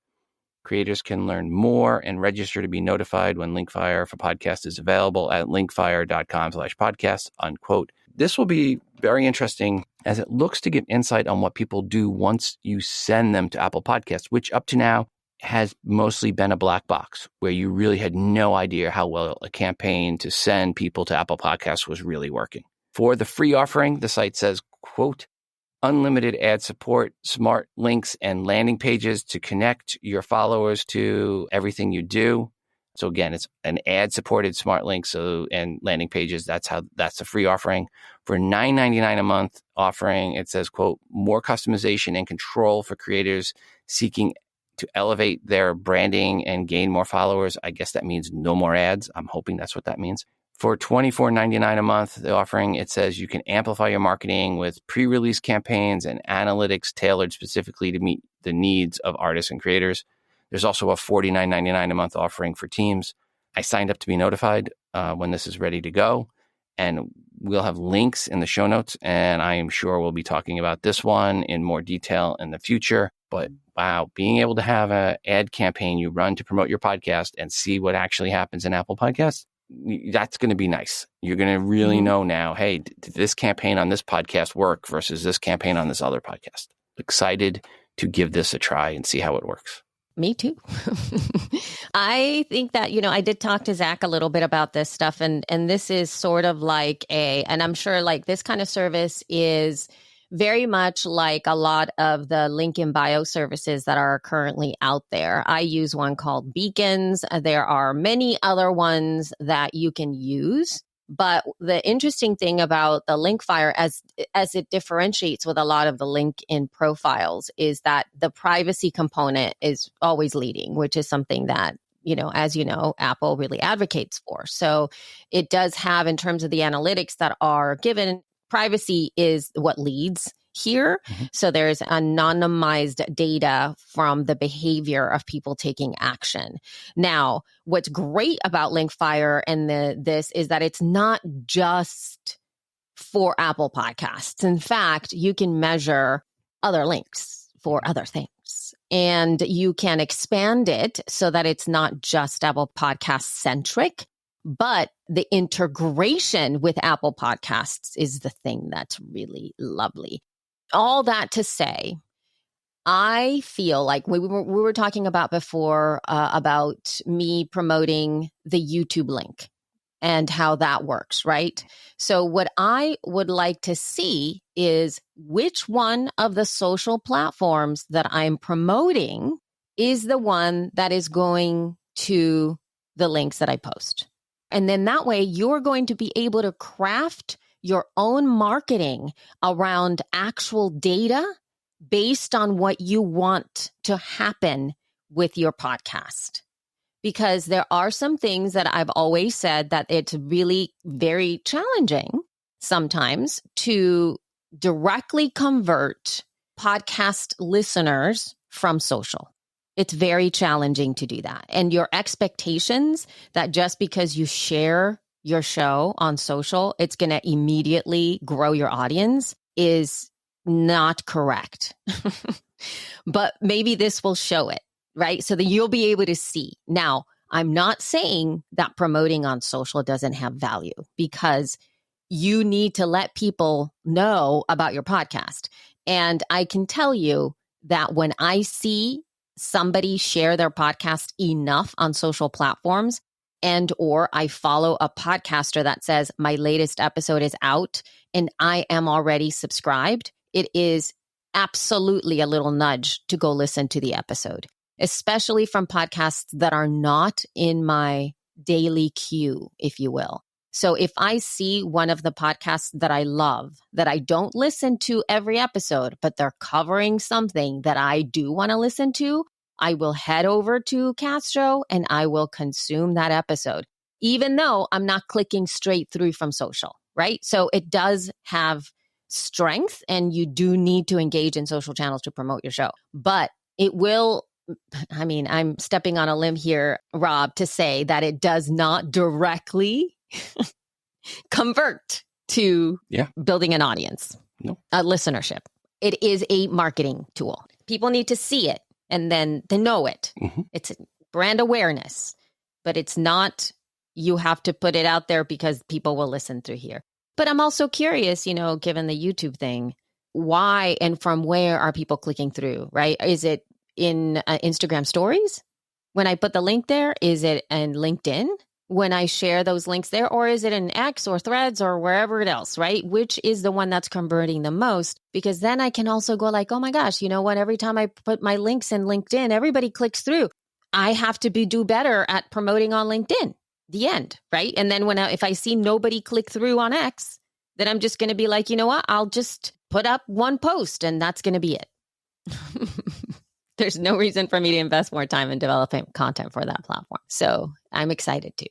Creators can learn more and register to be notified when Linkfire for Podcasts is available at linkfire.com/podcast, unquote. This will be very interesting as it looks to give insight on what people do once you send them to Apple Podcasts, which up to now has mostly been a black box where you really had no idea how well a campaign to send people to Apple Podcasts was really working. For the free offering, the site says, quote, unlimited ad support, smart links, and landing pages to connect your followers to everything you do. So again, it's an ad-supported smart link and landing pages. That's the free offering. For $9.99 a month offering, it says, quote, more customization and control for creators seeking to elevate their branding and gain more followers. I guess that means no more ads. I'm hoping that's what that means. For $24.99 a month, the offering, it says you can amplify your marketing with pre-release campaigns and analytics tailored specifically to meet the needs of artists and creators. There's also a $49.99 a month offering for teams. I signed up to be notified when this is ready to go, and we'll have links in the show notes, and I am sure we'll be talking about this one in more detail in the future. But wow, being able to have an ad campaign you run to promote your podcast and see what actually happens in Apple Podcasts, that's going to be nice. You're going to really know now, hey, did this campaign on this podcast work versus this campaign on this other podcast? Excited to give this a try and see how it works. Me too. I think that, I did talk to Zach a little bit about this stuff, and this is sort of like and I'm sure like this kind of service is very much like a lot of the link in bio services that are currently out there. I use one called Beacons. There are many other ones that you can use. But the interesting thing about the Linkfire, as it differentiates with a lot of the LinkedIn profiles, is that the privacy component is always leading, which is something that, as you know, Apple really advocates for. So it does have, in terms of the analytics that are given, privacy is what leads here. Mm-hmm. So there's anonymized data from the behavior of people taking action. Now, what's great about Linkfire and this is that it's not just for Apple Podcasts. In fact, you can measure other links for other things. And you can expand it so that it's not just Apple Podcast centric, but the integration with Apple Podcasts is the thing that's really lovely. All that to say, I feel like we were talking about before about me promoting the YouTube link and how that works, right? So what I would like to see is which one of the social platforms that I'm promoting is the one that is going to the links that I post. And then that way you're going to be able to craft your own marketing around actual data based on what you want to happen with your podcast. Because there are some things that I've always said that it's really very challenging sometimes to directly convert podcast listeners from social. It's very challenging to do that. And your expectations that just because you share your show on social, it's going to immediately grow your audience is not correct. But maybe this will show it, right? So that you'll be able to see. Now, I'm not saying that promoting on social doesn't have value, because you need to let people know about your podcast. And I can tell you that when I see somebody share their podcast enough on social platforms, and or I follow a podcaster that says my latest episode is out and I am already subscribed, it is absolutely a little nudge to go listen to the episode, especially from podcasts that are not in my daily queue, if you will. So if I see one of the podcasts that I love, that I don't listen to every episode, but they're covering something that I do want to listen to, I will head over to Castro and I will consume that episode, even though I'm not clicking straight through from social, right? So it does have strength and you do need to engage in social channels to promote your show. But it will, I mean, I'm stepping on a limb here, Rob, to say that it does not directly convert to building an audience, a listenership. It is a marketing tool. People need to see it and then they know it. Mm-hmm. It's brand awareness, but it's not, you have to put it out there because people will listen through here. But I'm also curious, you know, given the YouTube thing, why and from where are people clicking through, right? Is it in Instagram stories? When I put the link there, is it in LinkedIn? When I share those links there, or is it in X or Threads or wherever else, right? Which is the one that's converting the most? Because then I can also go like, oh my gosh, you know what? Every time I put my links in LinkedIn, everybody clicks through. I have to do better at promoting on LinkedIn. The end, right? And then if I see nobody click through on X, then I'm just going to be like, you know what? I'll just put up one post and that's going to be it. There's no reason for me to invest more time in developing content for that platform. So I'm excited too.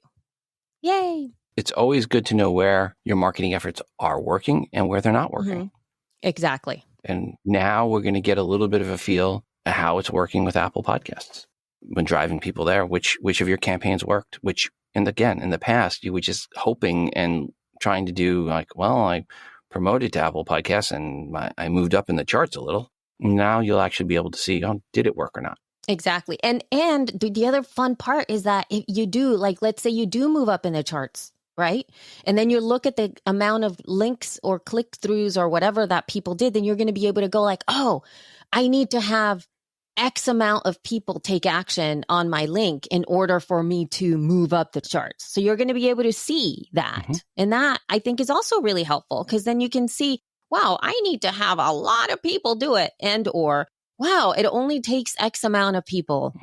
Yay. It's always good to know where your marketing efforts are working and where they're not working. Mm-hmm. Exactly. And now we're going to get a little bit of a feel of how it's working with Apple Podcasts. When driving people there, which of your campaigns worked, and again, in the past, you were just hoping and trying to do like, well, I promoted to Apple Podcasts and I moved up in the charts a little. Now you'll actually be able to see, did it work or not? Exactly. And the other fun part is that if you do, like, let's say you do move up in the charts, right? And then you look at the amount of links or click-throughs or whatever that people did, then you're going to be able to go like, oh, I need to have X amount of people take action on my link in order for me to move up the charts. So you're going to be able to see that. Mm-hmm. And that I think is also really helpful because then you can see, wow, I need to have a lot of people do it. And or, wow, it only takes X amount of people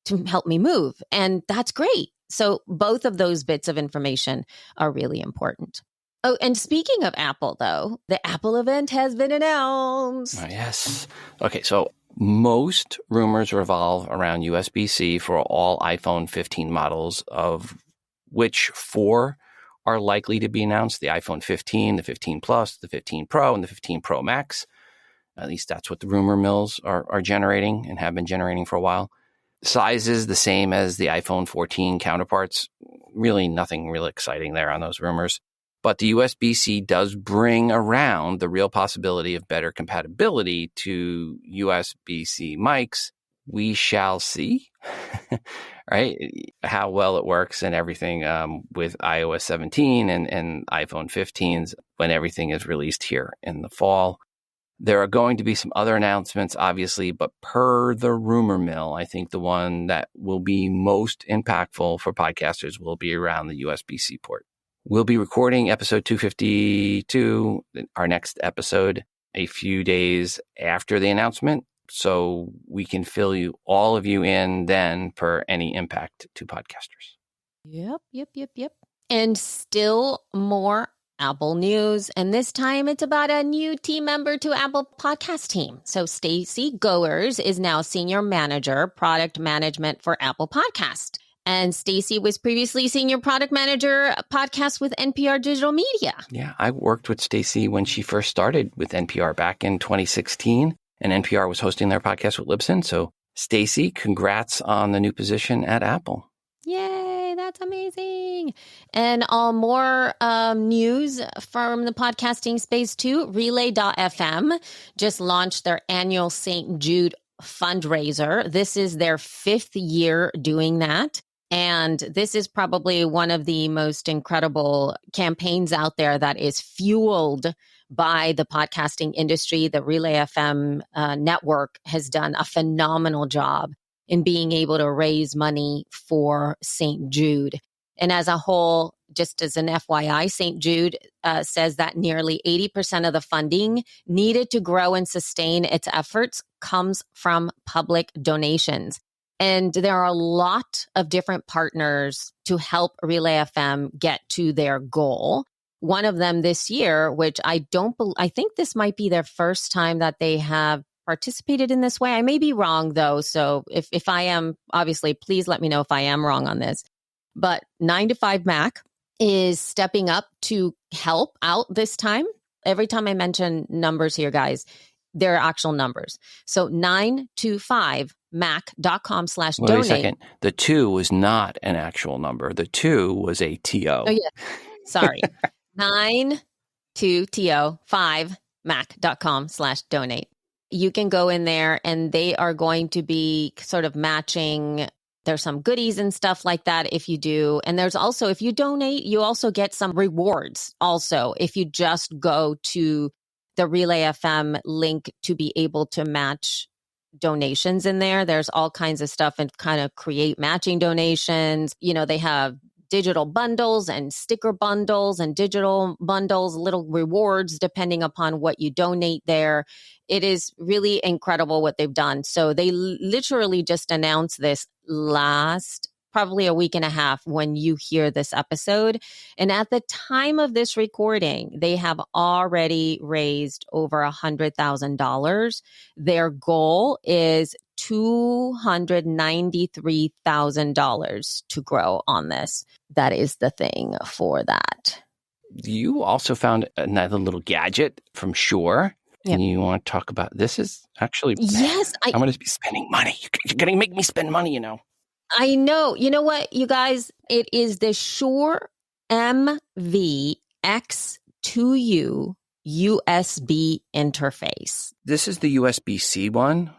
to help me move. And that's great. So both of those bits of information are really important. Oh, and speaking of Apple, though, the Apple event has been announced. Oh, yes. Okay, so most rumors revolve around USB-C for all iPhone 15 models, of which 4 are likely to be announced: the iPhone 15, the 15 Plus, the 15 Pro, and the 15 Pro Max. At least that's what the rumor mills are generating and have been generating for a while. Size is the same as the iPhone 14 counterparts. Really nothing really exciting there on those rumors. But the USB-C does bring around the real possibility of better compatibility to USB-C mics. We shall see, right? How well it works and everything with iOS 17 and iPhone 15s when everything is released here in the fall. There are going to be some other announcements, obviously, but per the rumor mill, I think the one that will be most impactful for podcasters will be around the USB-C port. We'll be recording episode 252, our next episode, a few days after the announcement, so we can fill all of you in then per any impact to podcasters. Yep. And still more Apple news. And this time it's about a new team member to Apple podcast team. So Stacey Goers is now Senior Manager, Product Management for Apple Podcast. And Stacey was previously Senior Product Manager, Podcast with NPR Digital Media. Yeah, I worked with Stacey when she first started with NPR back in 2016. And NPR was hosting their podcast with Libsyn. So Stacey, congrats on the new position at Apple. Yay, that's amazing. And more news from the podcasting space too. Relay.fm just launched their annual St. Jude fundraiser. This is their 5th year doing that. And this is probably one of the most incredible campaigns out there that is fueled by the podcasting industry. The Relay FM network has done a phenomenal job in being able to raise money for St. Jude. And as a whole, just as an FYI, St. Jude says that nearly 80% of the funding needed to grow and sustain its efforts comes from public donations. And there are a lot of different partners to help Relay FM get to their goal. One of them this year, which I think this might be their first time that they have participated in this way. I may be wrong though. So if I am, obviously, please let me know if I am wrong on this. But 9 to 5 Mac is stepping up to help out this time. Every time I mention numbers here, guys, they're actual numbers. So 925mac.com/donate. Wait a second. The 2 was not an actual number. The 2 was a TO. Oh, yeah. Sorry. 92205mac.com/donate. You can go in there and they are going to be sort of matching. There's some goodies and stuff like that if you do. And there's also, if you donate, you also get some rewards also if you just go to the Relay FM link to be able to match donations in there. There's all kinds of stuff and kind of create matching donations. You know, they have digital bundles and sticker bundles and digital bundles, little rewards depending upon what you donate there. It is really incredible what they've done. So they literally just announced this last probably a week and a half when you hear this episode. And at the time of this recording, they have already raised over $100,000. Their goal is $293,000 to grow on this. That is the thing for that. You also found another little gadget from Shure. Yep. And you want to talk about this? Is actually, yes, I'm going to be spending money. You're going to make me spend money, you know. I know. You know what, you guys? It is the Shure MVX2U USB interface. This is the USB-C one,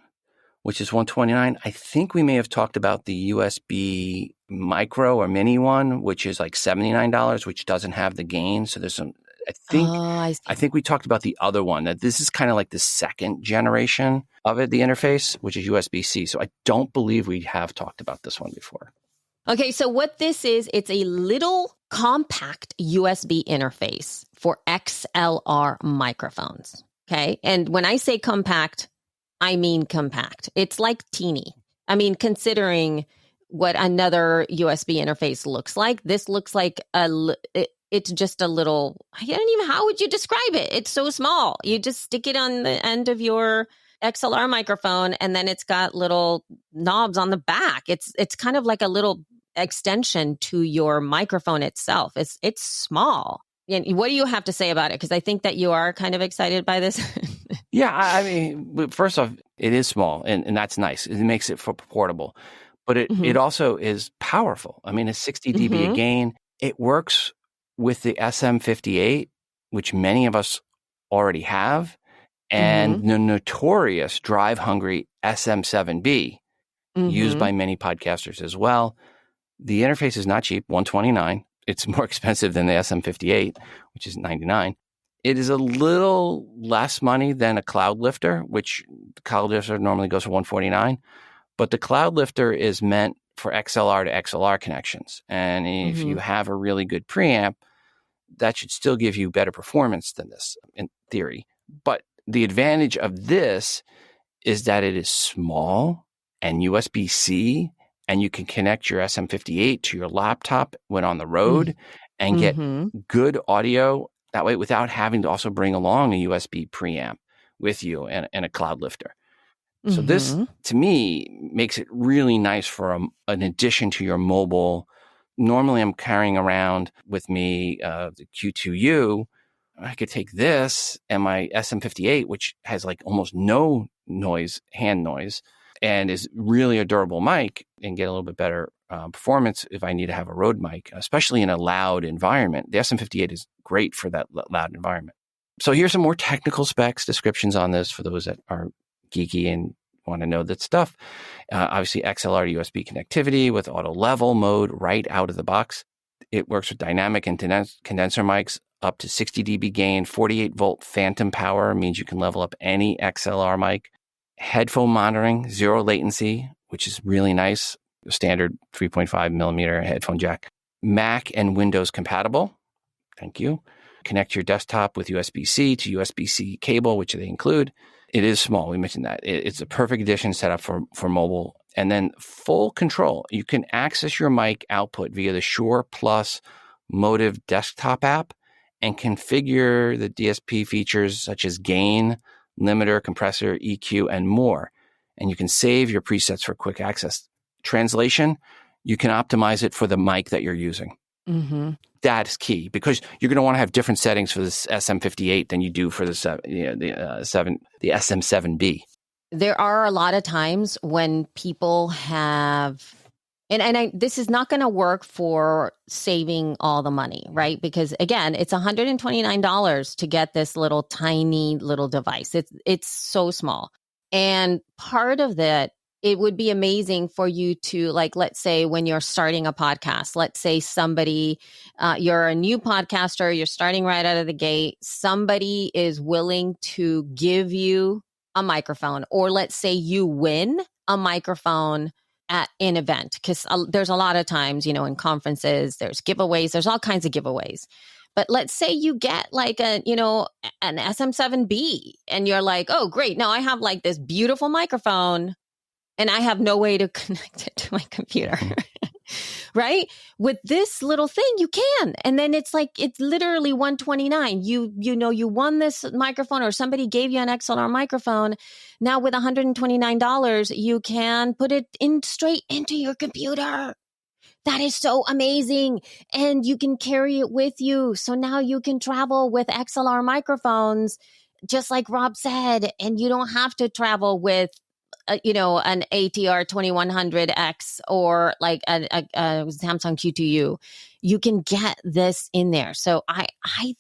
which is $129. I think we may have talked about the USB micro or mini one, which is like $79, which doesn't have the gain. So there's some, I think we talked about the other one, that this is kind of like the second generation of it, the interface, which is USB-C. So I don't believe we have talked about this one before. Okay, so what this is, it's a little compact USB interface for XLR microphones. Okay, and when I say compact, I mean compact. It's like teeny. I mean, considering what another USB interface looks like, this looks like it's just a little, I don't even, how would you describe it? It's so small. You just stick it on the end of your XLR microphone and then it's got little knobs on the back. It's kind of like a little extension to your microphone itself. It's small. And what do you have to say about it? Because I think that you are kind of excited by this. Yeah, I mean, first off, it is small and that's nice. It makes it for portable. But it also is powerful. I mean, it's 60 dB a gain. It works with the SM58, which many of us already have, and the notorious drive-hungry SM7B, used by many podcasters as well. The interface is not cheap, $129. It's more expensive than the SM58, which is $99. It is a little less money than a Cloud Lifter, which the Cloud Lifter normally goes for $149. But the Cloud Lifter is meant for XLR to XLR connections. And if you have a really good preamp, that should still give you better performance than this in theory. But the advantage of this is that it is small and USB-C, and you can connect your SM58 to your laptop when on the road and get good audio that way without having to also bring along a USB preamp with you and a Cloud Lifter. So this, to me, makes it really nice for an addition to your mobile. Normally, I'm carrying around with me the Q2U. I could take this and my SM58, which has like almost no noise, hand noise, and is really a durable mic, and get a little bit better performance if I need to have a road mic, especially in a loud environment. The SM58 is great for that loud environment. So here's some more technical specs, descriptions on this for those that are geeky and want to know that stuff. Obviously, XLR to USB connectivity with auto level mode right out of the box. It works with dynamic and condenser mics up to 60 dB gain, 48 volt phantom power means you can level up any XLR mic. Headphone monitoring, 0 latency, which is really nice. Standard 3.5 millimeter headphone jack. Mac and Windows compatible. Thank you. Connect your desktop with USB-C to USB-C cable, which they include. It is small. We mentioned that. It's a perfect addition set up for mobile. And then full control. You can access your mic output via the Shure Plus Motive desktop app and configure the DSP features such as gain, limiter, compressor, EQ, and more. And you can save your presets for quick access. Translation, you can optimize it for the mic that you're using. Mm-hmm. That is key because you're going to want to have different settings for this SM58 than you do for the SM7B. There are a lot of times when people have, and this is not going to work for saving all the money, right? Because again, it's $129 to get this little tiny little device. It's so small. And part of that, it would be amazing for you to, like, let's say when you're starting a podcast, let's say somebody, you're a new podcaster, you're starting right out of the gate, somebody is willing to give you a microphone, or let's say you win a microphone at an event, because there's a lot of times, in conferences, there's giveaways, there's all kinds of giveaways. But let's say you get like an SM7B and you're like, oh, great. Now I have like this beautiful microphone and I have no way to connect it to my computer, right? With this little thing, you can. And then it's literally $129. You won this microphone, or somebody gave you an XLR microphone. Now with $129, you can put it in straight into your computer. That is so amazing. And you can carry it with you. So now you can travel with XLR microphones, just like Rob said, and you don't have to travel with an ATR 2100X or like a Samsung Q2U. You can get this in there. So I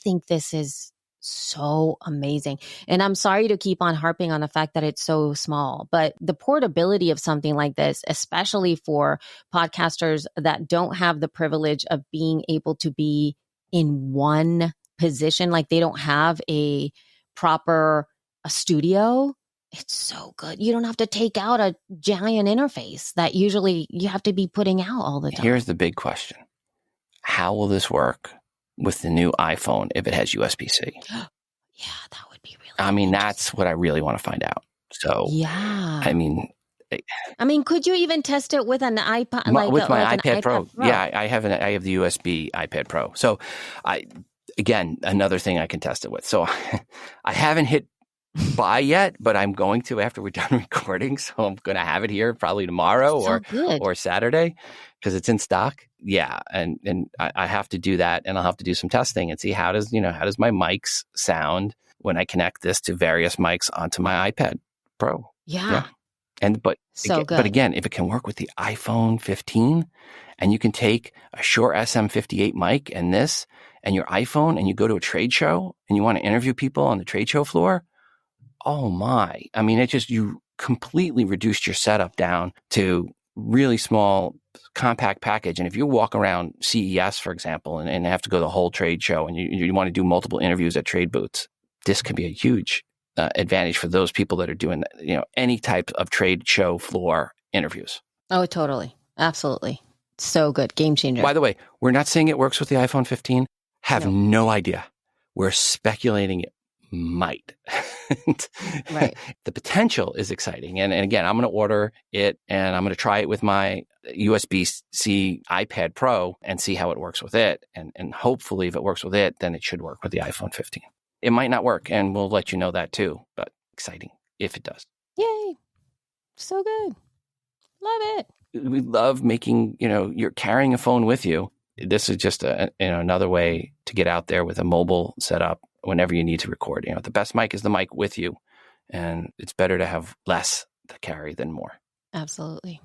think this is so amazing. And I'm sorry to keep on harping on the fact that it's so small, but the portability of something like this, especially for podcasters that don't have the privilege of being able to be in one position, like they don't have a proper studio, it's so good. You don't have to take out a giant interface that usually you have to be putting out all the time. Here's the big question. How will this work with the new iPhone if it has USB-C? Yeah, that would be really that's what I really want to find out. So, yeah. I mean, could you even test it with an iPad? With my iPad Pro. Pro? Yeah, I have the USB iPad Pro. So, again, another thing I can test it with. So, I haven't hit buy yet, but I'm going to after we're done recording. So I'm going to have it here probably tomorrow or Saturday because it's in stock. Yeah, and I have to do that, and I'll have to do some testing and see how does my mics sound when I connect this to various mics onto my iPad Pro. Yeah. But good. But again, if it can work with the iPhone 15, and you can take a Shure SM58 mic and this and your iPhone, and you go to a trade show and you want to interview people on the trade show floor. Oh my. you completely reduced your setup down to really small, compact package. And if you walk around CES, for example, and have to go to the whole trade show and you want to do multiple interviews at trade booths, this could be a huge advantage for those people that are doing, any type of trade show floor interviews. Oh, totally. Absolutely. So good. Game changer. By the way, we're not saying it works with the iPhone 15. Have no idea. We're speculating it might. Right. The potential is exciting. And again, I'm going to order it and I'm going to try it with my USB-C iPad Pro and see how it works with it. And hopefully if it works with it, then it should work with the iPhone 15. It might not work, and we'll let you know that too, but exciting if it does. Yay. So good. Love it. We love making, you're carrying a phone with you. This is just another way to get out there with a mobile setup whenever you need to record. The best mic is the mic with you, and it's better to have less to carry than more. Absolutely.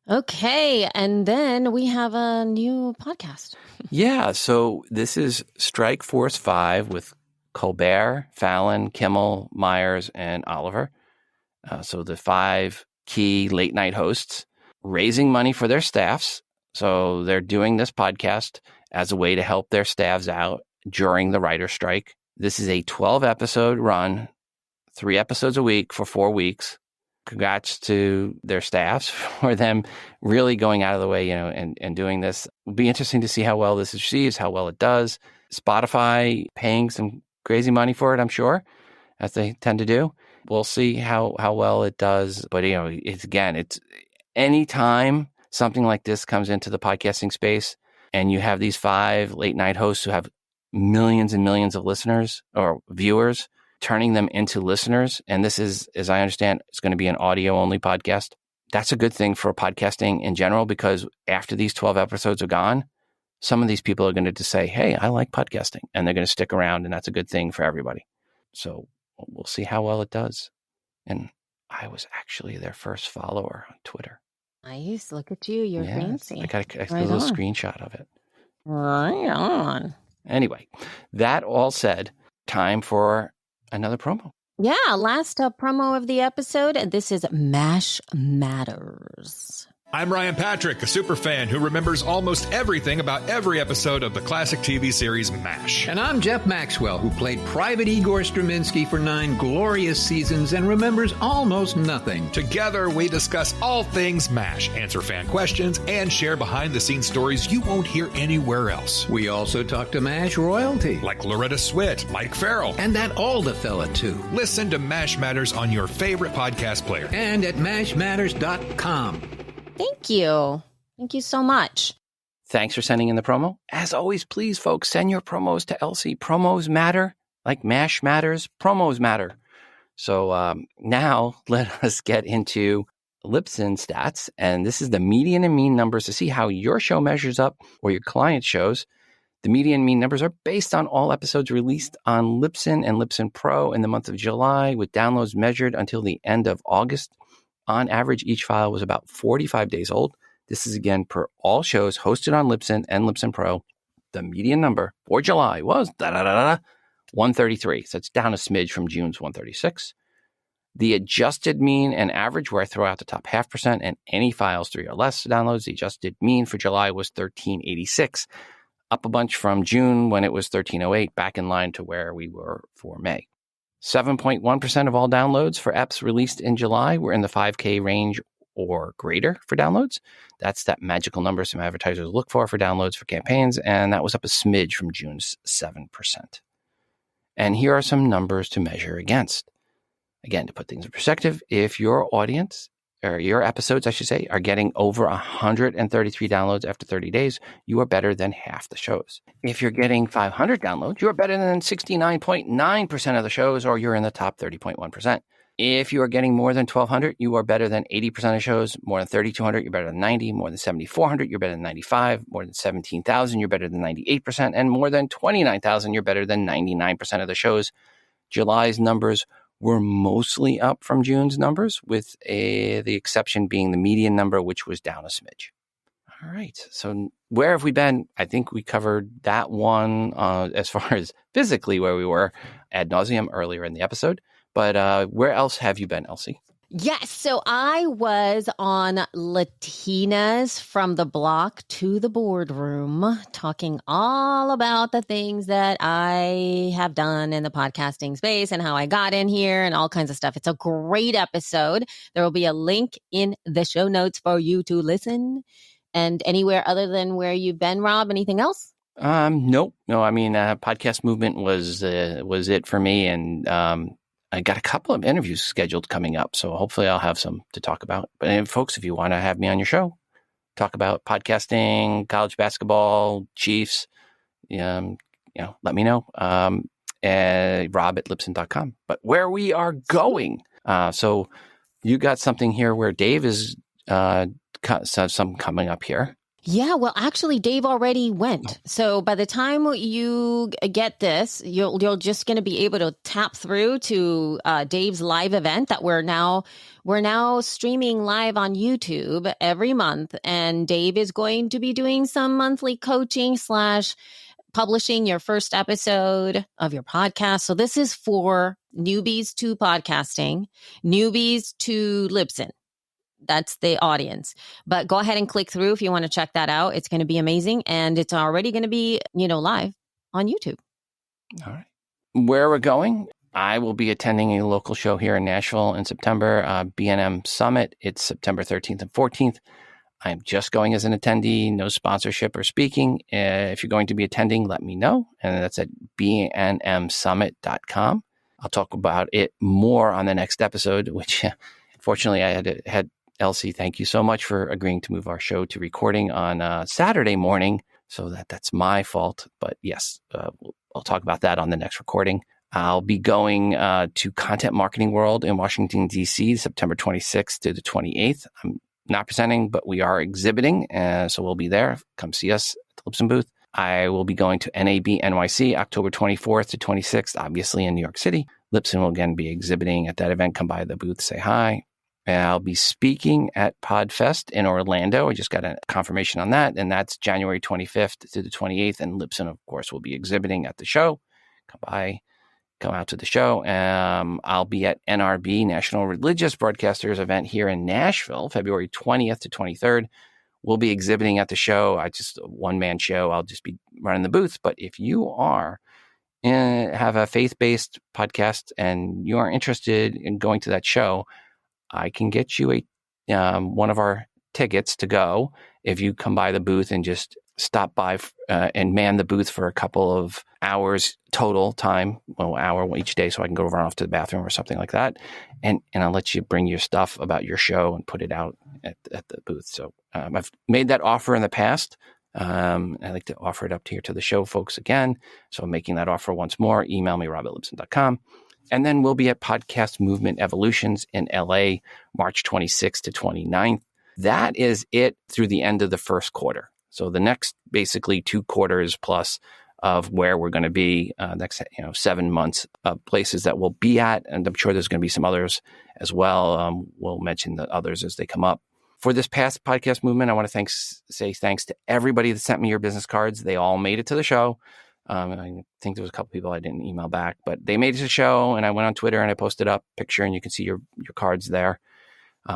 Okay, and then we have a new podcast. Yeah, so this is Strike Force 5 with Colbert, Fallon, Kimmel, Myers, and Oliver. So the 5 key late night hosts raising money for their staffs. So they're doing this podcast as a way to help their staffs out during the writer strike. This is a 12-episode run, 3 episodes a week for 4 weeks. Congrats to their staffs for them really going out of the way, and doing this. It'll be interesting to see how well this receives, how well it does. Spotify paying some crazy money for it, I'm sure, as they tend to do. We'll see how well it does. But, it's anytime something like this comes into the podcasting space and you have these 5 late night hosts who have millions and millions of listeners or viewers, turning them into listeners. And this is, as I understand, it's going to be an audio only podcast. That's a good thing for podcasting in general, because after these 12 episodes are gone, some of these people are going to just say, hey, I like podcasting, and they're going to stick around, and that's a good thing for everybody. So we'll see how well it does. And I was actually their first follower on Twitter. Nice. Look at you. You're fancy. I got a little screenshot of it. Right on. Anyway, that all said, time for another promo. Yeah, last promo of the episode. This is MASH Matters. I'm Ryan Patrick, a super fan who remembers almost everything about every episode of the classic TV series MASH. And I'm Jeff Maxwell, who played Private Igor Straminsky for 9 glorious seasons and remembers almost nothing. Together, we discuss all things MASH, answer fan questions, and share behind-the-scenes stories you won't hear anywhere else. We also talk to MASH royalty. Like Loretta Swit, Mike Farrell. And that Alda fella, too. Listen to MASH Matters on your favorite podcast player. And at mashmatters.com. Thank you. Thank you so much. Thanks for sending in the promo. As always, please, folks, send your promos to Elsie. Promos matter. Like MASH matters, promos matter. So now let us get into Libsyn stats. And this is the median and mean numbers to see how your show measures up or your client shows. The median and mean numbers are based on all episodes released on Libsyn and Libsyn Pro in the month of July, with downloads measured until the end of August. On average, each file was about 45 days old. This is again per all shows hosted on Libsyn and Libsyn Pro. The median number for July was 133. So it's down a smidge from June's 136. The adjusted mean and average, where I throw out the top 0.5% and any files 3 or less downloads, the adjusted mean for July was 1386, up a bunch from June when it was 1308, back in line to where we were for May. 7.1% of all downloads for EPs released in July were in the 5K range or greater for downloads. That's that magical number some advertisers look for downloads for campaigns, and that was up a smidge from June's 7%. And here are some numbers to measure against. Again, to put things in perspective, if your audience, or your episodes, I should say, are getting over 133 downloads after 30 days, you are better than half the shows. If you're getting 500 downloads, you are better than 69.9% of the shows, or you're in the top 30.1%. If you are getting more than 1,200, you are better than 80% of shows. More than 3,200, you're better than 90. More than 7,400, you're better than 95. More than 17,000, you're better than 98%. And more than 29,000, you're better than 99% of the shows. July's numbers were mostly up from June's numbers, with the exception being the median number, which was down a smidge. All right. So where have we been? I think we covered that one as far as physically where we were ad nauseum earlier in the episode. But where else have you been, Elsie? Yes. So I was on Latinas from the block to the boardroom, talking all about the things that I have done in the podcasting space and how I got in here and all kinds of stuff. It's a great episode. There will be a link in the show notes for you to listen. And anywhere other than where you've been, Rob, anything else? Nope. No, I mean, podcast movement was it for me. And I got a couple of interviews scheduled coming up, so hopefully I'll have some to talk about. But folks, if you want to have me on your show, talk about podcasting, college basketball, Chiefs, let me know. Rob at Libsyn.com. But where we are going, so you got something here where Dave is some coming up here. Yeah, well, actually, Dave already went. So by the time you get this, you're just going to be able to tap through to Dave's live event that we're now streaming live on YouTube every month. And Dave is going to be doing some monthly coaching / publishing your first episode of your podcast. So this is for newbies to podcasting, newbies to Libsyn. That's the audience. But go ahead and click through if you want to check that out. It's going to be amazing. And it's already going to be, live on YouTube. All right. Where we're going, I will be attending a local show here in Nashville in September, B&M Summit. It's September 13th and 14th. I'm just going as an attendee, no sponsorship or speaking. If you're going to be attending, let me know. And that's at bnmsummit.com. I'll talk about it more on the next episode, which unfortunately I had Elsie, thank you so much for agreeing to move our show to recording on Saturday morning. So that's my fault. But yes, I'll talk about that on the next recording. I'll be going to Content Marketing World in Washington, D.C., September 26th to the 28th. I'm not presenting, but we are exhibiting. So we'll be there. Come see us at the Libsyn booth. I will be going to NAB NYC, October 24th to 26th, obviously in New York City. Libsyn will again be exhibiting at that event. Come by the booth, say hi. I'll be speaking at PodFest in Orlando. I just got a confirmation on that, and that's January 25th to the 28th. And Libsyn, of course, will be exhibiting at the show. Come by, come out to the show. I'll be at NRB, National Religious Broadcasters event here in Nashville, February 20th to 23rd. We'll be exhibiting at the show. Just a one-man show. I'll just be running the booth. But if you have a faith-based podcast and you are interested in going to that show, I can get you one of our tickets to go if you come by the booth and just stop by and man the booth for a couple of hours total time, hour each day, so I can go run off to the bathroom or something like that. And I'll let you bring your stuff about your show and put it out at the booth. So I've made that offer in the past. I'd like to offer it up here to the show folks again. So I'm making that offer once more. Email me, rob@libsyn.com. And then we'll be at Podcast Movement Evolutions in LA, March 26th to 29th. That is it through the end of the first quarter. So the next basically 2 quarters plus of where we're going to be, next 7 months of places that we'll be at. And I'm sure there's going to be some others as well. We'll mention the others as they come up. For this past podcast movement, I want to say thanks to everybody that sent me your business cards. They all made it to the show. I think there was a couple people I didn't email back, but they made it to the show, and I went on Twitter and I posted up a picture, and you can see your cards there.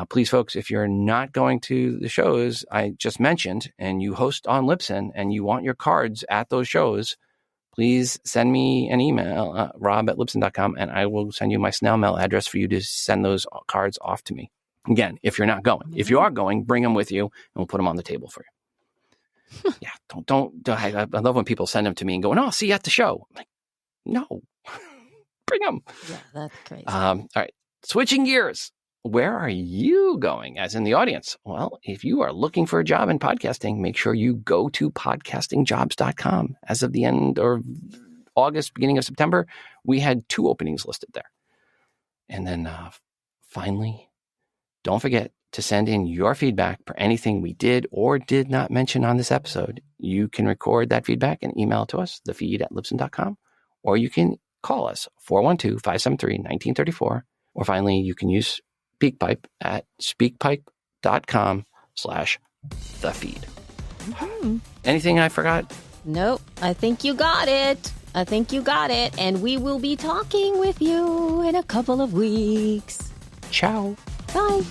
Please, folks, if you're not going to the shows I just mentioned and you host on Libsyn and you want your cards at those shows, please send me an email, rob@libsyn.com, and I will send you my snail mail address for you to send those cards off to me. Again, if you're not going. If you are going, bring them with you, and we'll put them on the table for you. Yeah, don't. I love when people send them to me and go, "No, I'll see you at the show." I'm like, no, bring them. Yeah, that's crazy. All right, switching gears. Where are you going, as in the audience? Well, if you are looking for a job in podcasting, make sure you go to podcastingjobs.com. As of the end of August, beginning of September, we had 2 openings listed there. And then finally, don't forget to send in your feedback for anything we did or did not mention on this episode. You can record that feedback and email it to us, thefeed@libsyn.com, or you can call us, 412-573-1934. Or finally, you can use SpeakPipe at speakpipe.com/thefeed. Mm-hmm. Anything I forgot? Nope. I think you got it. And we will be talking with you in a couple of weeks. Ciao. Bye.